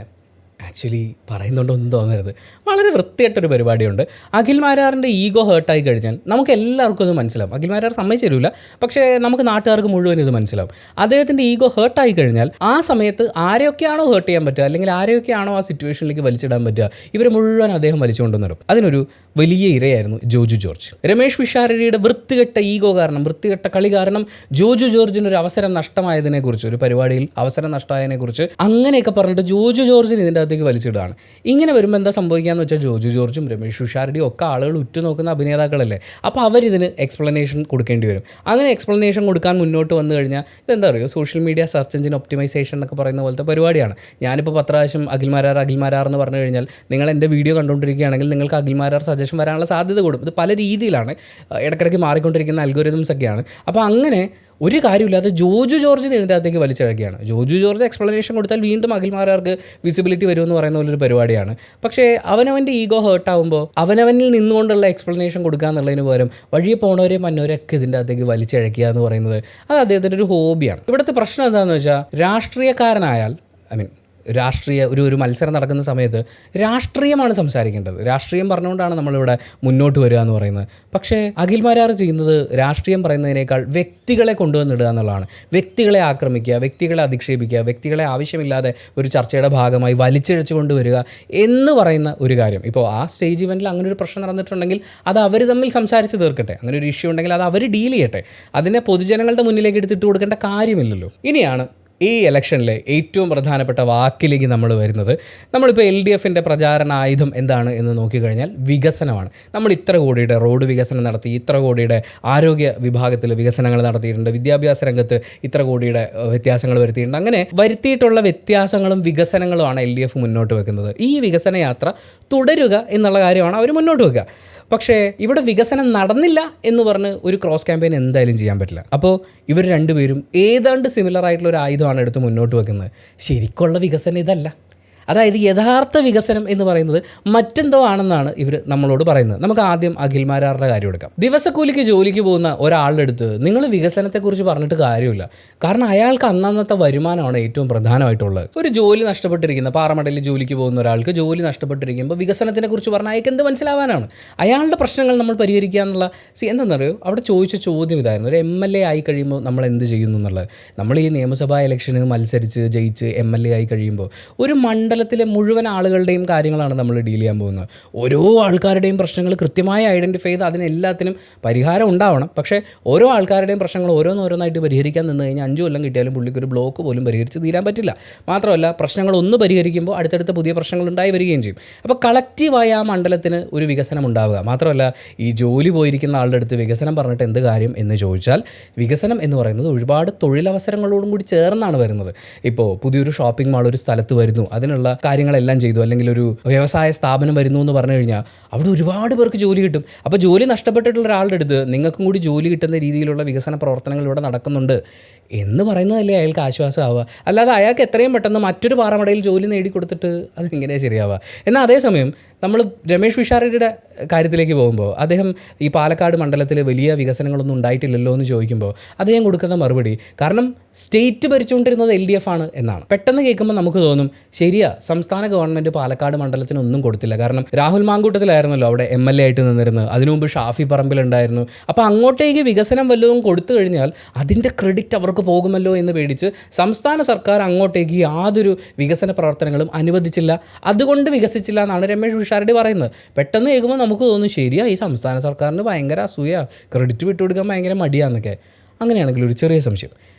ആക്ച്വലി പറയുന്നുണ്ടോന്നും തോന്നരുത്, വളരെ വൃത്തിയായിട്ടൊരു പരിപാടിയുണ്ട്. അഖിൽ മാരാറിൻ്റെ ഈഗോ ഹേർട്ടായി കഴിഞ്ഞാൽ നമുക്ക് എല്ലാവർക്കും അത് മനസ്സിലാവും. അഖിൽ മാരാർ സമ്മതിച്ചു തരില്ല, പക്ഷേ നമുക്ക് നാട്ടുകാർക്ക് മുഴുവൻ ഇത് മനസ്സിലാവും. അദ്ദേഹത്തിൻ്റെ ഈഗോ ഹേർട്ടായി കഴിഞ്ഞാൽ ആ സമയത്ത് ആരെയൊക്കെയാണോ ഹേർട്ട് ചെയ്യാൻ പറ്റുക, അല്ലെങ്കിൽ ആരെയൊക്കെയാണോ ആ സിറ്റുവേഷനിലേക്ക് വലിച്ചിടാൻ പറ്റുക, ഇവരെ മുഴുവൻ അദ്ദേഹം വലിച്ചുകൊണ്ടുവന്നിടും. അതിനൊരു വലിയ ഇരയായിരുന്നു ജോജു ജോർജ്. രമേഷ് പിഷാരടിയുടെ വൃത്തികെട്ട ഈഗോ കാരണം, വൃത്തികെട്ട കളി കാരണം ജോജു ജോർജിനൊരു അവസരം നഷ്ടമായതിനെക്കുറിച്ച്, ഒരു പരിപാടിയിൽ അവസരം നഷ്ടമായതിനെക്കുറിച്ച് അങ്ങനെയൊക്കെ പറഞ്ഞിട്ട് ജോജു ജോർജിന് ഇതിൻ്റെ അകത്തേക്ക് വലിച്ചിടുകയാണ്. ഇങ്ങനെ വരുമ്പോൾ എന്താ സംഭവിക്കാന്ന് വെച്ചാൽ, ജോജു ജോർജും രമേഷ് പിഷാരടിയും ഒക്കെ ആളുകൾ ഉറ്റുനോക്കുന്ന അഭിനേതാക്കളല്ലേ, അപ്പോൾ അവരിതിന് എക്സ്പ്ലനേഷൻ കൊടുക്കേണ്ടി വരും. അങ്ങനെ എക്സ്പ്ലനേഷൻ കൊടുക്കാൻ മുന്നോട്ട് വന്നു കഴിഞ്ഞാൽ ഇതെന്താ പറയുക, social media search engine optimisation എന്നൊക്കെ പറയുന്ന പോലത്തെ പരിപാടിയാണ്. ഞാനിപ്പോൾ 10 പ്രാവശ്യം അഖിൽ മാരാർ എന്ന് പറഞ്ഞു കഴിഞ്ഞാൽ നിങ്ങൾ എൻ്റെ വീഡിയോ കണ്ടുകൊണ്ടിരിക്കുകയാണെങ്കിൽ നിങ്ങൾക്ക് അഖിൽ മാരാർ സജഷൻ വരാനുള്ള സാധ്യത കൂടും. ഇത് പല രീതിയിലാണ്, ഇടയ്ക്കിടയ്ക്ക് മാറിക്കൊണ്ടിരിക്കുന്ന അൽഗോരിതംസ് ഒക്കെയാണ്. അപ്പോൾ അങ്ങനെ ഒരു കാര്യമില്ലാതെ ജോജു ജോർജിന് ഇതിൻ്റെ അകത്തേക്ക് വലിച്ചിഴക്കുകയാണ്. ജോജു ജോർജ് എക്സ്പ്ലനേഷൻ കൊടുത്താൽ വീണ്ടും അഖിൽ മാരാർക്ക് വിസിബിലിറ്റി വരുമെന്ന് പറയുന്ന പോലൊരു പരിപാടിയാണ്. പക്ഷേ അവനവൻ്റെ ഈഗോ ഹേർട്ടാവുമ്പോൾ അവനവനിൽ നിന്നുകൊണ്ടുള്ള എക്സ്പ്ലനേഷൻ കൊടുക്കുക എന്നുള്ളതിന് പകരം വഴിയെ പോണവരെയും മന്നവരെയൊക്കെ ഇതിൻ്റെ അകത്തേക്ക് വലിച്ചിഴക്കുക എന്ന് പറയുന്നത് അത് അദ്ദേഹത്തിൻ്റെ ഒരു ഹോബിയാണ്. ഇവിടുത്തെ പ്രശ്നം എന്താണെന്ന് വെച്ചാൽ, രാഷ്ട്രീയക്കാരനായാൽ ഒരു മത്സരം നടക്കുന്ന സമയത്ത് രാഷ്ട്രീയമാണ് സംസാരിക്കേണ്ടത്. രാഷ്ട്രീയം പറഞ്ഞുകൊണ്ടാണ് നമ്മളിവിടെ മുന്നോട്ട് വരിക എന്ന് പറയുന്നത്. പക്ഷേ അഖിൽ മാരാർ ചെയ്യുന്നത് രാഷ്ട്രീയം പറയുന്നതിനേക്കാൾ വ്യക്തികളെ കൊണ്ടുവന്നിടുക എന്നുള്ളതാണ്. വ്യക്തികളെ ആക്രമിക്കുക, വ്യക്തികളെ അധിക്ഷേപിക്കുക, വ്യക്തികളെ ആവശ്യമില്ലാതെ ഒരു ചർച്ചയുടെ ഭാഗമായി വലിച്ചിഴച്ചു കൊണ്ടുവരിക എന്ന് പറയുന്ന ഒരു കാര്യം. ഇപ്പോൾ ആ സ്റ്റേജ് ഇവൻറ്റിൽ അങ്ങനെ ഒരു പ്രശ്നം നടന്നിട്ടുണ്ടെങ്കിൽ അത് അവർ തമ്മിൽ സംസാരിച്ച് തീർക്കട്ടെ. അങ്ങനെ ഒരു ഇഷ്യൂ ഉണ്ടെങ്കിൽ അത് അവർ ഡീൽ ചെയ്യട്ടെ. അതിനെ പൊതുജനങ്ങളുടെ മുന്നിലേക്ക് എടുത്തിട്ട് കൊടുക്കേണ്ട കാര്യമില്ലല്ലോ. ഇനിയാണ് ഈ ഇലക്ഷനിലെ ഏറ്റവും പ്രധാനപ്പെട്ട വാക്കിലേക്ക് നമ്മൾ വരുന്നത്. നമ്മളിപ്പോൾ LDFൻ്റെ പ്രചാരണ ആയുധം എന്താണ് എന്ന് നോക്കിക്കഴിഞ്ഞാൽ വികസനമാണ്. നമ്മൾ ഇത്ര കോടിയുടെ റോഡ് വികസനം നടത്തി, ഇത്ര കോടിയുടെ ആരോഗ്യ വിഭാഗത്തിൽ വികസനങ്ങൾ നടത്തിയിട്ടുണ്ട്, വിദ്യാഭ്യാസ രംഗത്ത് ഇത്ര കോടിയുടെ വ്യത്യാസങ്ങൾ വരുത്തിയിട്ടുണ്ട്. അങ്ങനെ വരുത്തിയിട്ടുള്ള വ്യത്യാസങ്ങളും വികസനങ്ങളുമാണ് LDF മുന്നോട്ട് വെക്കുന്നത്. ഈ വികസന യാത്ര തുടരുക എന്നുള്ള കാര്യമാണ് അവർ മുന്നോട്ട് വെക്കുക. പക്ഷേ ഇവിടെ വികസനം നടന്നില്ല എന്ന് പറഞ്ഞ് ഒരു ക്രോസ് ക്യാമ്പയിൻ എന്തായാലും ചെയ്യാൻ പറ്റില്ല. അപ്പോൾ ഇവർ രണ്ടുപേരും ഏതാണ്ട് സിമിലർ ആയിട്ടുള്ള ഒരു ആയുധമാണ് എടുത്ത് മുന്നോട്ട് വെക്കുന്നത്. ശരിക്കുള്ള വികസനം ഇതല്ല. അതായത് യഥാർത്ഥ വികസനം എന്ന് പറയുന്നത് മറ്റെന്തോ ആണെന്നാണ് ഇവർ നമ്മളോട് പറയുന്നത്. നമുക്ക് ആദ്യം അഖിൽ മാരാറുടെ കാര്യം എടുക്കാം. ദിവസക്കൂലിക്ക് ജോലിക്ക് പോകുന്ന ഒരാളുടെ അടുത്ത് നിങ്ങൾ വികസനത്തെക്കുറിച്ച് പറഞ്ഞിട്ട് കാര്യമില്ല. കാരണം അയാൾക്ക് അന്നന്നത്തെ വരുമാനമാണ് ഏറ്റവും പ്രധാനമായിട്ടുള്ളത്. ഒരു ജോലി നഷ്ടപ്പെട്ടിരിക്കുന്ന, പാറമടയിൽ ജോലിക്ക് പോകുന്ന ഒരാൾക്ക് ജോലി നഷ്ടപ്പെട്ടിരിക്കുമ്പോൾ വികസനത്തിനെ കുറിച്ച് പറഞ്ഞാൽ അയാൾക്ക് എന്ത് മനസ്സിലാവാനാണ്? അയാളുടെ പ്രശ്നങ്ങൾ നമ്മൾ പരിഹരിക്കുക എന്നുള്ള എന്താണെന്നറിയോ, അവിടെ ചോദിച്ച ചോദ്യം ഇതായിരുന്നു. ഒരു MLA ആയി കഴിയുമ്പോൾ നമ്മൾ എന്ത് ചെയ്യുന്നു എന്നുള്ളത്. നമ്മൾ ഈ നിയമസഭാ ഇലക്ഷന് മത്സരിച്ച് ജയിച്ച് MLA ആയി കഴിയുമ്പോൾ ഒരു മണ്ഡലത്തിലെ മുഴുവൻ ആളുകളുടെയും കാര്യങ്ങളാണ് നമ്മൾ ഡീൽ ചെയ്യാൻ പോകുന്നത്. ഓരോ ആൾക്കാരുടെയും പ്രശ്നങ്ങൾ കൃത്യമായി ഐഡൻറ്റിഫൈ ചെയ്ത് അതിനെല്ലാത്തിനും പരിഹാരം ഉണ്ടാവണം. പക്ഷേ ഓരോ ആൾക്കാരുടെയും പ്രശ്നങ്ങൾ ഓരോന്നായിട്ട് പരിഹരിക്കാൻ നിന്ന് കഴിഞ്ഞാൽ 5 കൊല്ലം കിട്ടിയാലും പുള്ളിക്കൊരു ബ്ലോക്ക് പോലും പരിഹരിച്ച് തീരാൻ പറ്റില്ല. മാത്രമല്ല പ്രശ്നങ്ങൾ ഒന്ന് പരിഹരിക്കുമ്പോൾ അടുത്തടുത്ത പുതിയ പ്രശ്നങ്ങൾ ഉണ്ടായി വരികയും ചെയ്യും. അപ്പോൾ കളക്റ്റീവായി ആ മണ്ഡലത്തിന് ഒരു വികസനം ഉണ്ടാവുക. മാത്രമല്ല ഈ ജോലി പോയിരിക്കുന്ന ആളുടെ അടുത്ത് വികസനം പറഞ്ഞിട്ട് എന്ത് കാര്യം എന്ന് ചോദിച്ചാൽ, വികസനം എന്ന് പറയുന്നത് ഒരുപാട് തൊഴിലവസരങ്ങളോടും കൂടി ചേർന്നാണ് വരുന്നത്. ഇപ്പോൾ പുതിയൊരു ഷോപ്പിംഗ് മാൾ ഒരു സ്ഥലത്ത് വരുന്നു, അതിനുള്ള കാര്യങ്ങളെല്ലാം ചെയ്തു, അല്ലെങ്കിൽ ഒരു വ്യവസായ സ്ഥാപനം വരുന്നു എന്ന് പറഞ്ഞു കഴിഞ്ഞാൽ അവിടെ ഒരുപാട് പേർക്ക് ജോലി കിട്ടും. അപ്പോൾ ജോലി നഷ്ടപ്പെട്ടിട്ടുള്ള ഒരാളുടെ അടുത്ത് നിങ്ങൾക്കും കൂടി ജോലി കിട്ടുന്ന രീതിയിലുള്ള വികസന പ്രവർത്തനങ്ങൾ ഇവിടെ നടക്കുന്നുണ്ട് എന്ന് പറയുന്നതല്ലേ അയാൾക്ക് ആശ്വാസമാവുക. അല്ലാതെ അയാൾക്ക് എത്രയും പെട്ടെന്ന് മറ്റൊരു പാറമടയിൽ ജോലി നേടിക്കൊടുത്തിട്ട് അതെങ്ങനെയാണ് ശരിയാവുക? എന്നാൽ അതേസമയം നമ്മൾ രമേഷ് പിഷാരടിയുടെ കാര്യത്തിലേക്ക് പോകുമ്പോൾ അദ്ദേഹം ഈ പാലക്കാട് മണ്ഡലത്തിൽ വലിയ വികസനങ്ങളൊന്നും ഉണ്ടായിട്ടില്ലല്ലോ എന്ന് ചോദിക്കുമ്പോൾ അദ്ദേഹം കൊടുക്കുന്ന മറുപടി, കാരണം സ്റ്റേറ്റ് ഭരിച്ചുകൊണ്ടിരുന്നത് LDF ആണ് എന്നാണ്. പെട്ടെന്ന് കേൾക്കുമ്പോൾ നമുക്ക് തോന്നും ശരിയാ, സംസ്ഥാന ഗവൺമെൻറ് പാലക്കാട് മണ്ഡലത്തിന് ഒന്നും കൊടുത്തില്ല. കാരണം രാഹുൽ മാങ്കൂട്ടത്തിലായിരുന്നല്ലോ അവിടെ MLA ആയിട്ട് നിന്നിരുന്നത്. അതിനു മുമ്പ് ഷാഫി പറമ്പിലുണ്ടായിരുന്നു. അപ്പോൾ അങ്ങോട്ടേക്ക് വികസനം വല്ലതും കൊടുത്തു കഴിഞ്ഞാൽ അതിൻ്റെ ക്രെഡിറ്റ് അവർക്ക് പോകുമല്ലോ എന്ന് പേടിച്ച് സംസ്ഥാന സർക്കാർ അങ്ങോട്ടേക്ക് യാതൊരു വികസന പ്രവർത്തനങ്ങളും അനുവദിച്ചില്ല. അതുകൊണ്ട് വികസിച്ചില്ല എന്നാണ് രമേശ് പിഷാരടി പറയുന്നത്. പെട്ടെന്ന് കേൾക്കുമ്പോൾ നമുക്ക് തോന്നും ശരിയാ, ഈ സംസ്ഥാന സർക്കാരിന് ഭയങ്കര അസൂയ, ക്രെഡിറ്റ് വിട്ടുകൊടുക്കാൻ ഭയങ്കര മടിയാന്നൊക്കെ. അങ്ങനെയാണെങ്കിൽ ഒരു ചെറിയ സംശയം,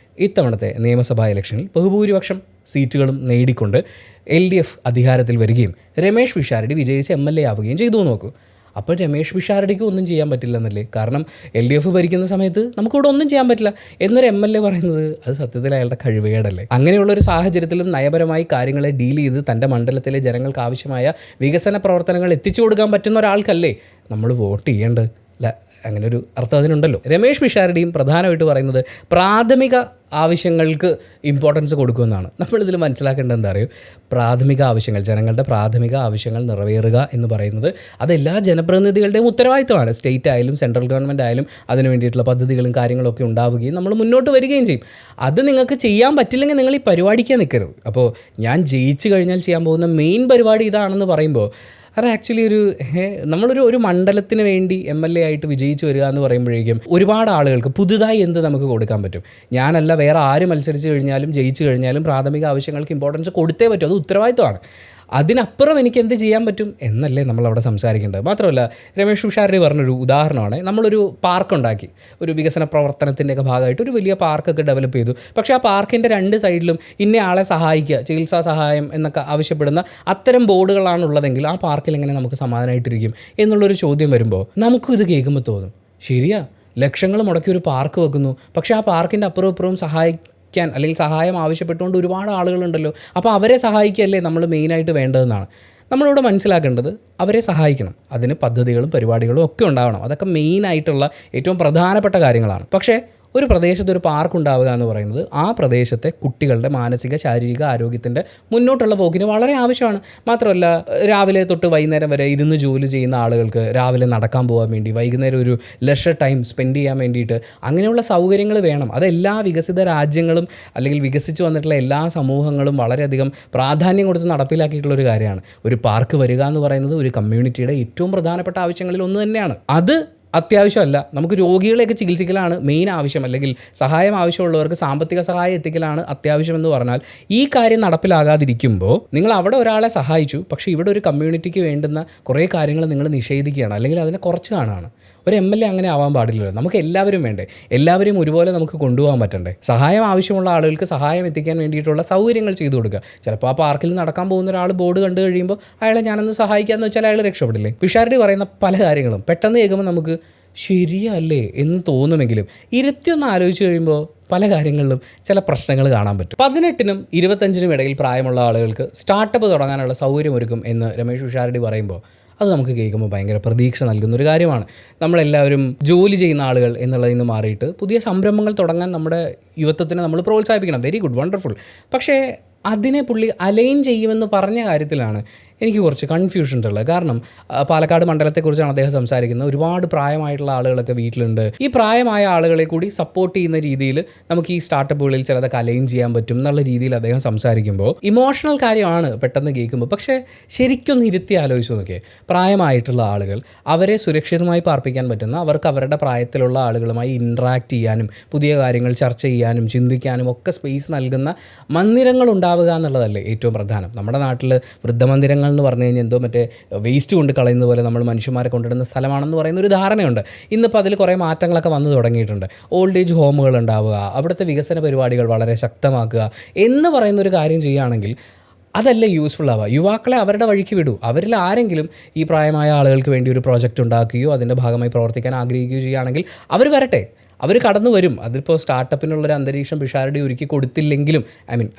ഇത്തവണത്തെ നിയമസഭാ ഇലക്ഷനിൽ ബഹുഭൂരിപക്ഷം സീറ്റുകളും നേടിക്കൊണ്ട് LDF അധികാരത്തിൽ വരികയും രമേശ് പിഷാരടി വിജയിച്ച് MLA ആവുകയും ചെയ്തു നോക്കൂ. അപ്പോൾ രമേശ് പിഷാരടിക്ക് ഒന്നും ചെയ്യാൻ പറ്റില്ലെന്നല്ലേ? കാരണം LDF ഭരിക്കുന്ന സമയത്ത് നമുക്കിവിടെ ഒന്നും ചെയ്യാൻ പറ്റില്ല എന്നൊരു MLA പറയുന്നത് അത് സത്യത്തിൽ അയാളുടെ കഴിവുകേടല്ലേ? അങ്ങനെയുള്ളൊരു സാഹചര്യത്തിലും നയപരമായി കാര്യങ്ങളെ ഡീൽ ചെയ്ത് തൻ്റെ മണ്ഡലത്തിലെ ജനങ്ങൾക്ക് ആവശ്യമായ വികസന പ്രവർത്തനങ്ങൾ എത്തിച്ചു കൊടുക്കാൻ പറ്റുന്ന ഒരാൾക്കല്ലേ നമ്മൾ വോട്ട് ചെയ്യേണ്ടത്? അല്ല, അങ്ങനെ ഒരു അർത്ഥം അതിനുണ്ടല്ലോ. രമേശ് പിഷാരടിയും പ്രധാനമായിട്ട് പറയുന്നത് പ്രാഥമിക ആവശ്യങ്ങൾക്ക് ഇമ്പോർട്ടൻസ് കൊടുക്കുമെന്നാണ്. നമ്മളിതിൽ മനസ്സിലാക്കേണ്ടത് എന്താ അറിയോ? പ്രാഥമിക ആവശ്യങ്ങൾ, ജനങ്ങളുടെ പ്രാഥമിക ആവശ്യങ്ങൾ നിറവേറുക എന്ന് പറയുന്നത് അതെല്ലാ ജനപ്രതിനിധികളുടെയും ഉത്തരവാദിത്തമാണ്. സ്റ്റേറ്റ് ആയാലും സെൻട്രൽ ഗവൺമെൻറ് ആയാലും അതിന് വേണ്ടിയിട്ടുള്ള പദ്ധതികളും കാര്യങ്ങളൊക്കെ ഉണ്ടാവുകയും നമ്മൾ മുന്നോട്ട് വരികയും ചെയ്യും. അത് നിങ്ങൾക്ക് ചെയ്യാൻ പറ്റില്ലെങ്കിൽ നിങ്ങൾ ഈ പരിപാടിക്കാൻ നിൽക്കരുത്. അപ്പോൾ ഞാൻ ജയിച്ചു കഴിഞ്ഞാൽ ചെയ്യാൻ പോകുന്ന മെയിൻ പരിപാടി ഇതാണെന്ന് പറയുമ്പോൾ അത് ആക്ച്വലി നമ്മളൊരു മണ്ഡലത്തിന് വേണ്ടി MLA ആയിട്ട് വിജയിച്ച് വരിക എന്ന് പറയുമ്പോഴേക്കും ഒരുപാട് ആളുകൾക്ക് പുതുതായി എന്ത് നമുക്ക് കൊടുക്കാൻ പറ്റും? ഞാനല്ല, വേറെ ആര് മത്സരിച്ച് കഴിഞ്ഞാലും ജയിച്ചു കഴിഞ്ഞാലും പ്രാഥമിക ആവശ്യങ്ങൾക്ക് ഇമ്പോർട്ടൻസ് കൊടുത്തേ പറ്റും. അത് ഉത്തരവാദിത്തമാണ്. അതിനപ്പുറം എനിക്ക് എന്ത് ചെയ്യാൻ പറ്റും എന്നല്ലേ നമ്മളവിടെ സംസാരിക്കേണ്ടത്. മാത്രമല്ല, രമേശ് പിഷാരടി പറഞ്ഞൊരു ഉദാഹരണമാണ്, നമ്മളൊരു പാർക്ക് ഉണ്ടാക്കി, ഒരു വികസന പ്രവർത്തനത്തിൻ്റെയൊക്കെ ഭാഗമായിട്ട് ഒരു വലിയ പാർക്കൊക്കെ ഡെവലപ്പ് ചെയ്തു. പക്ഷേ ആ പാർക്കിൻ്റെ രണ്ട് സൈഡിലും ഇന്ന ആളെ സഹായിക്കുക, ചികിത്സാ സഹായം എന്നൊക്കെ ആവശ്യപ്പെടുന്ന അത്തരം ബോർഡുകളാണുള്ളതെങ്കിൽ ആ പാർക്കിൽ എങ്ങനെ നമുക്ക് സമാധാനമായിട്ടിരിക്കും എന്നുള്ളൊരു ചോദ്യം വരുമ്പോൾ നമുക്കും ഇത് കേൾക്കുമ്പോൾ തോന്നും, ശരിയാ, ലക്ഷങ്ങൾ മുടക്കി ഒരു പാർക്ക് വെക്കുന്നു, പക്ഷേ ആ പാർക്കിൻ്റെ അപ്പുറവും ഇപ്പുറവും അല്ലെങ്കിൽ സഹായം ആവശ്യപ്പെട്ടുകൊണ്ട് ഒരുപാട് ആളുകളുണ്ടല്ലോ. അപ്പോൾ അവരെ സഹായിക്കുകയല്ലേ നമ്മൾ മെയിനായിട്ട് വേണ്ടതെന്നാണ് നമ്മളിവിടെ മനസ്സിലാക്കേണ്ടത്. അവരെ സഹായിക്കണം, അതിന് പദ്ധതികളും പരിപാടികളും ഒക്കെ ഉണ്ടാവണം. അതൊക്കെ മെയിനായിട്ടുള്ള ഏറ്റവും പ്രധാനപ്പെട്ട കാര്യങ്ങളാണ്. പക്ഷേ ഒരു പ്രദേശത്ത് ഒരു പാർക്ക് ഉണ്ടാവുക എന്ന് പറയുന്നത് ആ പ്രദേശത്തെ കുട്ടികളുടെ മാനസിക ശാരീരിക ആരോഗ്യത്തിൻ്റെ മുന്നോട്ടുള്ള പോക്കിന് വളരെ ആവശ്യമാണ്. മാത്രമല്ല, രാവിലെ തൊട്ട് വൈകുന്നേരം വരെ ഇരുന്ന് ജോലി ചെയ്യുന്ന ആളുകൾക്ക് രാവിലെ നടക്കാൻ പോകാൻ വേണ്ടി, വൈകുന്നേരം ഒരു ലെഷർ ടൈം സ്പെൻഡ് ചെയ്യാൻ വേണ്ടിയിട്ട് അങ്ങനെയുള്ള സൗകര്യങ്ങൾ വേണം. അതെല്ലാ വികസിത രാജ്യങ്ങളും അല്ലെങ്കിൽ വികസിച്ച് വന്നിട്ടുള്ള എല്ലാ സമൂഹങ്ങളും വളരെയധികം പ്രാധാന്യം കൊടുത്ത് നടപ്പിലാക്കിയിട്ടുള്ളൊരു കാര്യമാണ്. ഒരു പാർക്ക് വരിക എന്ന് പറയുന്നത് ഒരു കമ്മ്യൂണിറ്റിയുടെ ഏറ്റവും പ്രധാനപ്പെട്ട ആവശ്യങ്ങളിൽ ഒന്ന് തന്നെയാണ്. അത് അത്യാവശ്യമല്ല, നമുക്ക് രോഗികളെയൊക്കെ ചികിത്സിക്കലാണ് മെയിൻ ആവശ്യം, അല്ലെങ്കിൽ സഹായം ആവശ്യമുള്ളവർക്ക് സാമ്പത്തിക സഹായം എത്തിക്കലാണ് അത്യാവശ്യമെന്ന് പറഞ്ഞാൽ ഈ കാര്യം നടപ്പിലാകാതിരിക്കുമ്പോൾ നിങ്ങൾ അവിടെ ഒരാളെ സഹായിച്ചു, പക്ഷേ ഇവിടെ ഒരു കമ്മ്യൂണിറ്റിക്ക് വേണ്ടുന്ന കുറേ കാര്യങ്ങൾ നിങ്ങൾ നിഷേധിക്കുകയാണ്, അല്ലെങ്കിൽ അതിനെ കുറച്ച് കാണുകയാണ്. ഒരു MLA അങ്ങനെ ആവാൻ പാടില്ലല്ലോ. നമുക്ക് എല്ലാവരും വേണ്ടേ? എല്ലാവരെയും ഒരുപോലെ നമുക്ക് കൊണ്ടുപോകാൻ പറ്റണ്ടേ? സഹായം ആവശ്യമുള്ള ആളുകൾക്ക് സഹായം എത്തിക്കാൻ വേണ്ടിയിട്ടുള്ള സൗകര്യങ്ങൾ ചെയ്തു കൊടുക്കുക. ചിലപ്പോൾ ആ പാർക്കിൽ നടക്കാൻ പോകുന്ന ഒരാൾ ബോർഡ് കണ്ടു കഴിയുമ്പോൾ അയാളെ ഞാനൊന്ന് സഹായിക്കാമെന്ന് വെച്ചാൽ അയാൾ രക്ഷപ്പെടില്ലേ? പിഷാരടി പറയുന്ന പല കാര്യങ്ങളും പെട്ടെന്ന് കേൾക്കുമ്പോൾ നമുക്ക് ശരിയല്ലേ എന്ന് തോന്നുമെങ്കിലും ഇരുത്തിയൊന്ന് ആലോചിച്ച് കഴിയുമ്പോൾ പല കാര്യങ്ങളിലും ചില പ്രശ്നങ്ങൾ കാണാൻ പറ്റും. 18നും 25നും ഇടയിൽ പ്രായമുള്ള ആളുകൾക്ക് സ്റ്റാർട്ടപ്പ് തുടങ്ങാനുള്ള സൗകര്യമൊരുക്കും എന്ന് രമേശ് പിഷാരടി പറയുമ്പോൾ അത് നമുക്ക് കേൾക്കുമ്പോൾ ഭയങ്കര പ്രതീക്ഷ നൽകുന്നൊരു കാര്യമാണ്. നമ്മളെല്ലാവരും ജോലി ചെയ്യുന്ന ആളുകൾ എന്നുള്ളതിൽ നിന്ന് മാറിയിട്ട് പുതിയ സംരംഭങ്ങൾ തുടങ്ങാൻ നമ്മുടെ യുവത്വത്തിനെ നമ്മൾ പ്രോത്സാഹിപ്പിക്കണം. Very good, wonderful. പക്ഷേ അതിനെ പുള്ളി അലൈൻ ചെയ്യുമെന്ന് പറഞ്ഞ കാര്യത്തിലാണ് എനിക്ക് കുറച്ച് കൺഫ്യൂഷൻ ഉള്ളത്. കാരണം പാലക്കാട് മണ്ഡലത്തെക്കുറിച്ചാണ് അദ്ദേഹം സംസാരിക്കുന്നത്. ഒരുപാട് പ്രായമായിട്ടുള്ള ആളുകളൊക്കെ വീട്ടിലുണ്ട്. ഈ പ്രായമായ ആളുകളെ കൂടി സപ്പോർട്ട് ചെയ്യുന്ന രീതിയിൽ നമുക്ക് ഈ സ്റ്റാർട്ടപ്പുകളിൽ ചിലതൊക്കെ അലൈൻ ചെയ്യാൻ പറ്റും എന്നുള്ള രീതിയിൽ അദ്ദേഹം സംസാരിക്കുമ്പോൾ ഇമോഷണൽ കാര്യമാണ് പെട്ടെന്ന് കേൾക്കുമ്പോൾ. പക്ഷേ ശരിക്കൊന്ന് ഇരുത്തി ആലോചിച്ച് നോക്കിയേ, പ്രായമായിട്ടുള്ള ആളുകൾ അവരെ സുരക്ഷിതമായി പാർപ്പിക്കാൻ പറ്റുന്ന, അവർക്ക് അവരുടെ പ്രായത്തിലുള്ള ആളുകളുമായി ഇൻട്രാക്ട് ചെയ്യാനും പുതിയ കാര്യങ്ങൾ ചർച്ച ചെയ്യാനും ചിന്തിക്കാനും ഒക്കെ സ്പേസ് നൽകുന്ന മന്ദിരങ്ങൾ ഉണ്ടാവുക എന്നുള്ളതല്ലേ ഏറ്റവും പ്രധാനം. നമ്മുടെ നാട്ടിൽ വൃദ്ധമന്ദിരങ്ങൾ എന്ന് പറഞ്ഞു കഴിഞ്ഞാൽ എന്തോ മറ്റേ വേസ്റ്റ് കൊണ്ട് കളയുന്ന പോലെ നമ്മൾ മനുഷ്യന്മാരെ കൊണ്ടിടുന്ന സ്ഥലമാണെന്ന് പറയുന്ന ഒരു ധാരണയുണ്ട്. ഇന്നിപ്പോൾ അതിൽ കുറേ മാറ്റങ്ങളൊക്കെ വന്നു തുടങ്ങിയിട്ടുണ്ട്. ഓൾഡ് ഏജ് ഹോമുകൾ ഉണ്ടാവുക, അവിടുത്തെ വികസന പരിപാടികൾ വളരെ ശക്തമാക്കുക എന്ന് പറയുന്നൊരു കാര്യം ചെയ്യുകയാണെങ്കിൽ അതല്ലേ യൂസ്ഫുൾ ആവുക. യുവാക്കളെ അവരുടെ വഴിക്ക് വിടൂ. അവരിൽ ആരെങ്കിലും ഈ പ്രായമായ ആളുകൾക്ക് വേണ്ടി ഒരു പ്രോജക്റ്റ് ഉണ്ടാക്കുകയോ അതിൻ്റെ ഭാഗമായി പ്രവർത്തിക്കാൻ ആഗ്രഹിക്കുകയോ ചെയ്യുകയാണെങ്കിൽ അവർ വരട്ടെ, അവർ കടന്നു വരും. അതിപ്പോൾ സ്റ്റാർട്ടപ്പിനുള്ളൊരു അന്തരീക്ഷം പിഷാരടി ഒരുക്കി കൊടുത്തില്ലെങ്കിലും,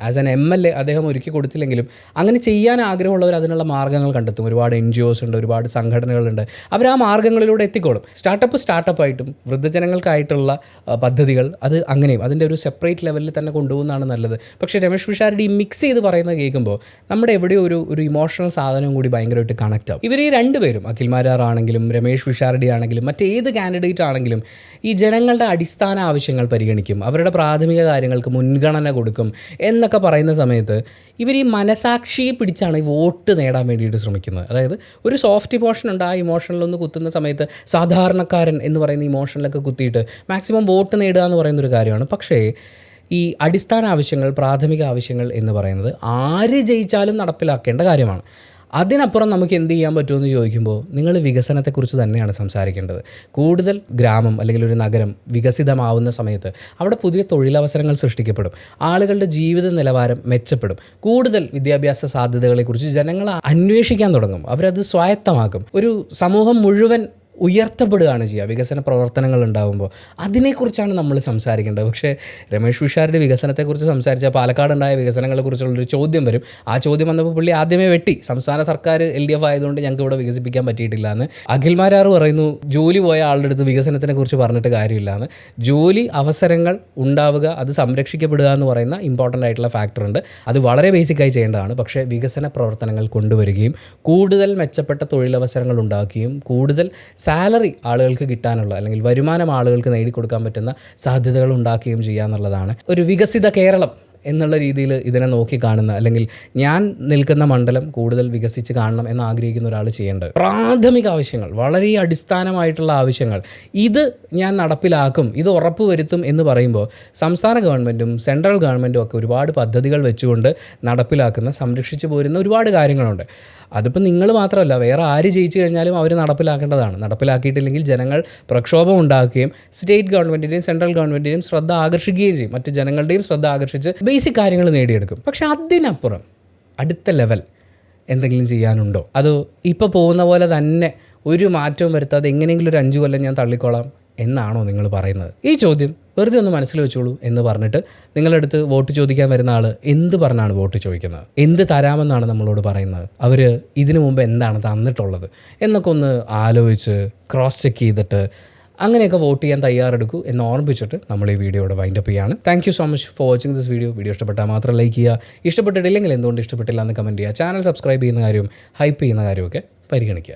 ആസ് ആൻ MLA അദ്ദേഹം ഒരുക്കി കൊടുത്തില്ലെങ്കിലും അങ്ങനെ ചെയ്യാൻ ആഗ്രഹമുള്ളവർ അതിനുള്ള മാർഗ്ഗങ്ങൾ കണ്ടെത്തും. ഒരുപാട് NGOs ഉണ്ട്, ഒരുപാട് സംഘടനകളുണ്ട്. അവർ ആ മാർഗ്ഗങ്ങളിലൂടെ എത്തിക്കോളും. സ്റ്റാർട്ടപ്പായിട്ടും വൃദ്ധജനങ്ങൾക്കായിട്ടുള്ള പദ്ധതികൾ അത് അങ്ങനെയും അതിൻ്റെ ഒരു സെപ്പറേറ്റ് ലെവലിൽ തന്നെ കൊണ്ടുപോകുന്നതാണ് നല്ലത്. പക്ഷേ രമേശ് പിഷാരടി മിക്സ് ചെയ്ത് പറയുന്നത് കേൾക്കുമ്പോൾ നമ്മുടെ എവിടെയോ ഒരു ഇമോഷണൽ സാധനവും കൂടി ഭയങ്കരമായിട്ട് കണക്റ്റ് ആവും. ഇവർ ഈ രണ്ടുപേരും, അഖിൽ മാരാർ ആണെങ്കിലും രമേശ് പിഷാരടി ആണെങ്കിലും മറ്റേത് കാൻഡിഡേറ്റ് ആണെങ്കിലും ഈ ജനങ്ങളുടെ അടിസ്ഥാന ആവശ്യങ്ങൾ പരിഗണിക്കും, അവരുടെ പ്രാഥമിക കാര്യങ്ങൾക്ക് മുൻഗണന കൊടുക്കും എന്നൊക്കെ പറയുന്ന സമയത്ത് ഇവർ ഈ മനസാക്ഷിയെ പിടിച്ചാണ് ഈ വോട്ട് നേടാൻ വേണ്ടിയിട്ട് ശ്രമിക്കുന്നത്. അതായത് ഒരു സോഫ്റ്റ് ഇമോഷൻ ഉണ്ട്, ആ ഇമോഷനിലൊന്ന് കുത്തുന്ന സമയത്ത് സാധാരണക്കാരൻ എന്ന് പറയുന്ന ഇമോഷനിലൊക്കെ കുത്തിയിട്ട് മാക്സിമം വോട്ട് നേടുക എന്ന് പറയുന്നൊരു കാര്യമാണ്. പക്ഷേ ഈ അടിസ്ഥാന ആവശ്യങ്ങൾ, പ്രാഥമിക ആവശ്യങ്ങൾ എന്ന് പറയുന്നത് ആര് ജയിച്ചാലും നടപ്പിലാക്കേണ്ട കാര്യമാണ്. അതിനപ്പുറം നമുക്ക് എന്ത് ചെയ്യാൻ പറ്റുമെന്ന് ചോദിക്കുമ്പോൾ നിങ്ങൾ വികസനത്തെക്കുറിച്ച് തന്നെയാണ് സംസാരിക്കേണ്ടത്. കൂടുതൽ ഗ്രാമം അല്ലെങ്കിൽ ഒരു നഗരം വികസിതമാവുന്ന സമയത്ത് അവിടെ പുതിയ തൊഴിലവസരങ്ങൾ സൃഷ്ടിക്കപ്പെടും, ആളുകളുടെ ജീവിത നിലവാരം മെച്ചപ്പെടും, കൂടുതൽ വിദ്യാഭ്യാസ സാധ്യതകളെക്കുറിച്ച് ജനങ്ങൾ അന്വേഷിക്കാൻ തുടങ്ങും, അവരത് സ്വായത്തമാക്കും. ഒരു സമൂഹം മുഴുവൻ ഉയർത്തപ്പെടുകയാണ് ചെയ്യുക വികസന പ്രവർത്തനങ്ങൾ ഉണ്ടാകുമ്പോൾ. അതിനെക്കുറിച്ചാണ് നമ്മൾ സംസാരിക്കേണ്ടത്. പക്ഷേ രമേഷ് പിഷാരടി വികസനത്തെക്കുറിച്ച് സംസാരിച്ചാൽ പാലക്കാടുണ്ടായ വികസനങ്ങളെക്കുറിച്ചുള്ളൊരു ചോദ്യം വരും. ആ ചോദ്യം വന്നപ്പോൾ പുള്ളി ആദ്യമേ വെട്ടി, സംസ്ഥാന സർക്കാർ LDF ആയതുകൊണ്ട് ഞങ്ങൾക്ക് ഇവിടെ വികസിപ്പിക്കാൻ പറ്റിയിട്ടില്ല എന്ന്. അഖിൽ മാരാർ പറയുന്നു ജോലി പോയ ആളുടെ അടുത്ത് വികസനത്തിനെക്കുറിച്ച് പറഞ്ഞിട്ട് കാര്യമില്ല എന്ന്. ജോലി അവസരങ്ങൾ ഉണ്ടാവുക, അത് സംരക്ഷിക്കപ്പെടുക എന്ന് പറയുന്ന ഇമ്പോർട്ടൻ്റ് ആയിട്ടുള്ള ഫാക്ടറുണ്ട്. അത് വളരെ ബേസിക്കായി ചെയ്യേണ്ടതാണ്. പക്ഷേ വികസന പ്രവർത്തനങ്ങൾ കൊണ്ടുവരികയും കൂടുതൽ മെച്ചപ്പെട്ട തൊഴിലവസരങ്ങൾ ഉണ്ടാക്കുകയും കൂടുതൽ സാലറി ആളുകൾക്ക് കിട്ടാനുള്ള അല്ലെങ്കിൽ വരുമാനം ആളുകൾക്ക് നേടിക്കൊടുക്കാൻ പറ്റുന്ന സാധ്യതകൾ ഉണ്ടാക്കുകയും ചെയ്യുക എന്നുള്ളതാണ് ഒരു വികസിത കേരളം എന്നുള്ള രീതിയിൽ ഇതിനെ നോക്കി കാണുന്ന, അല്ലെങ്കിൽ ഞാൻ നിൽക്കുന്ന മണ്ഡലം കൂടുതൽ വികസിച്ച് കാണണം എന്ന് ആഗ്രഹിക്കുന്ന ഒരാൾ ചെയ്യേണ്ടത്. പ്രാഥമിക ആവശ്യങ്ങൾ, വളരെ അടിസ്ഥാനമായിട്ടുള്ള ആവശ്യങ്ങൾ, ഇത് ഞാൻ നടപ്പിലാക്കും, ഇത് ഉറപ്പുവരുത്തും എന്ന് പറയുമ്പോൾ സംസ്ഥാന ഗവൺമെൻറ്റും സെൻട്രൽ ഗവൺമെൻറ്റും ഒക്കെ ഒരുപാട് പദ്ധതികൾ വെച്ചുകൊണ്ട് നടപ്പിലാക്കുന്ന, സംരക്ഷിച്ചു പോരുന്ന ഒരുപാട് കാര്യങ്ങളുണ്ട്. അതിപ്പോൾ നിങ്ങൾ മാത്രമല്ല, വേറെ ആര് ജയിച്ചു കഴിഞ്ഞാലും അവർ നടപ്പിലാക്കേണ്ടതാണ്. നടപ്പിലാക്കിയിട്ടില്ലെങ്കിൽ ജനങ്ങൾ പ്രക്ഷോഭം ഉണ്ടാക്കുകയും സ്റ്റേറ്റ് ഗവൺമെൻറ്റിൻ്റെയും സെൻട്രൽ ഗവൺമെൻറ്റിൻ്റെയും ശ്രദ്ധ ആകർഷിക്കുകയും ചെയ്യും, മറ്റ് ജനങ്ങളുടെയും ശ്രദ്ധ ആകർഷിച്ച് ബേസിക് കാര്യങ്ങൾ നേടിയെടുക്കും. പക്ഷേ അതിനപ്പുറം അടുത്ത ലെവൽ എന്തെങ്കിലും ചെയ്യാനുണ്ടോ? അതോ ഇപ്പോൾ പോകുന്ന പോലെ തന്നെ ഒരു മാറ്റവും വരുത്താതെ എങ്ങനെയെങ്കിലും ഒരു 5 കൊല്ലം ഞാൻ തള്ളിക്കോളാം എന്നാണോ നിങ്ങൾ പറയുന്നത്? ഈ ചോദ്യം വെറുതെ ഒന്ന് മനസ്സിൽ വെച്ചോളൂ എന്ന് പറഞ്ഞിട്ട് നിങ്ങളടുത്ത് വോട്ട് ചോദിക്കാൻ വരുന്ന ആൾ എന്ത് പറഞ്ഞാണ് വോട്ട് ചോദിക്കുന്നത്? എന്ത് തരാമെന്നാണ് നമ്മളോട് പറയുന്നത്? അവർ ഇതിനു മുമ്പ് എന്താണ് തന്നിട്ടുള്ളത് എന്നൊക്കെ ഒന്ന് ആലോചിച്ച് ക്രോസ് ചെക്ക് ചെയ്തിട്ട് അങ്ങനെയൊക്കെ വോട്ട് ചെയ്യാൻ തയ്യാറെടുക്കൂ എന്ന് ഓർമ്മിപ്പിച്ചിട്ട് നമ്മൾ ഈ വീഡിയോയുടെ വൈൻഡപ്പ് ചെയ്യാണ്. Thank you so much for watching this video. Video ഇഷ്ടപ്പെട്ടാൽ മാത്രം ലൈക്ക് ചെയ്യുക, ഇഷ്ടപ്പെട്ടിട്ടില്ലെങ്കിൽ എന്തുകൊണ്ട് ഇഷ്ടപ്പെട്ടില്ല എന്ന് കമൻറ്റ് ചെയ്യുക, ചാനൽ സബ്സ്ക്രൈബ് ചെയ്യുന്ന കാര്യവും ഹൈപ്പ് ചെയ്യുന്ന കാര്യമൊക്കെ പരിഗണിക്കുക.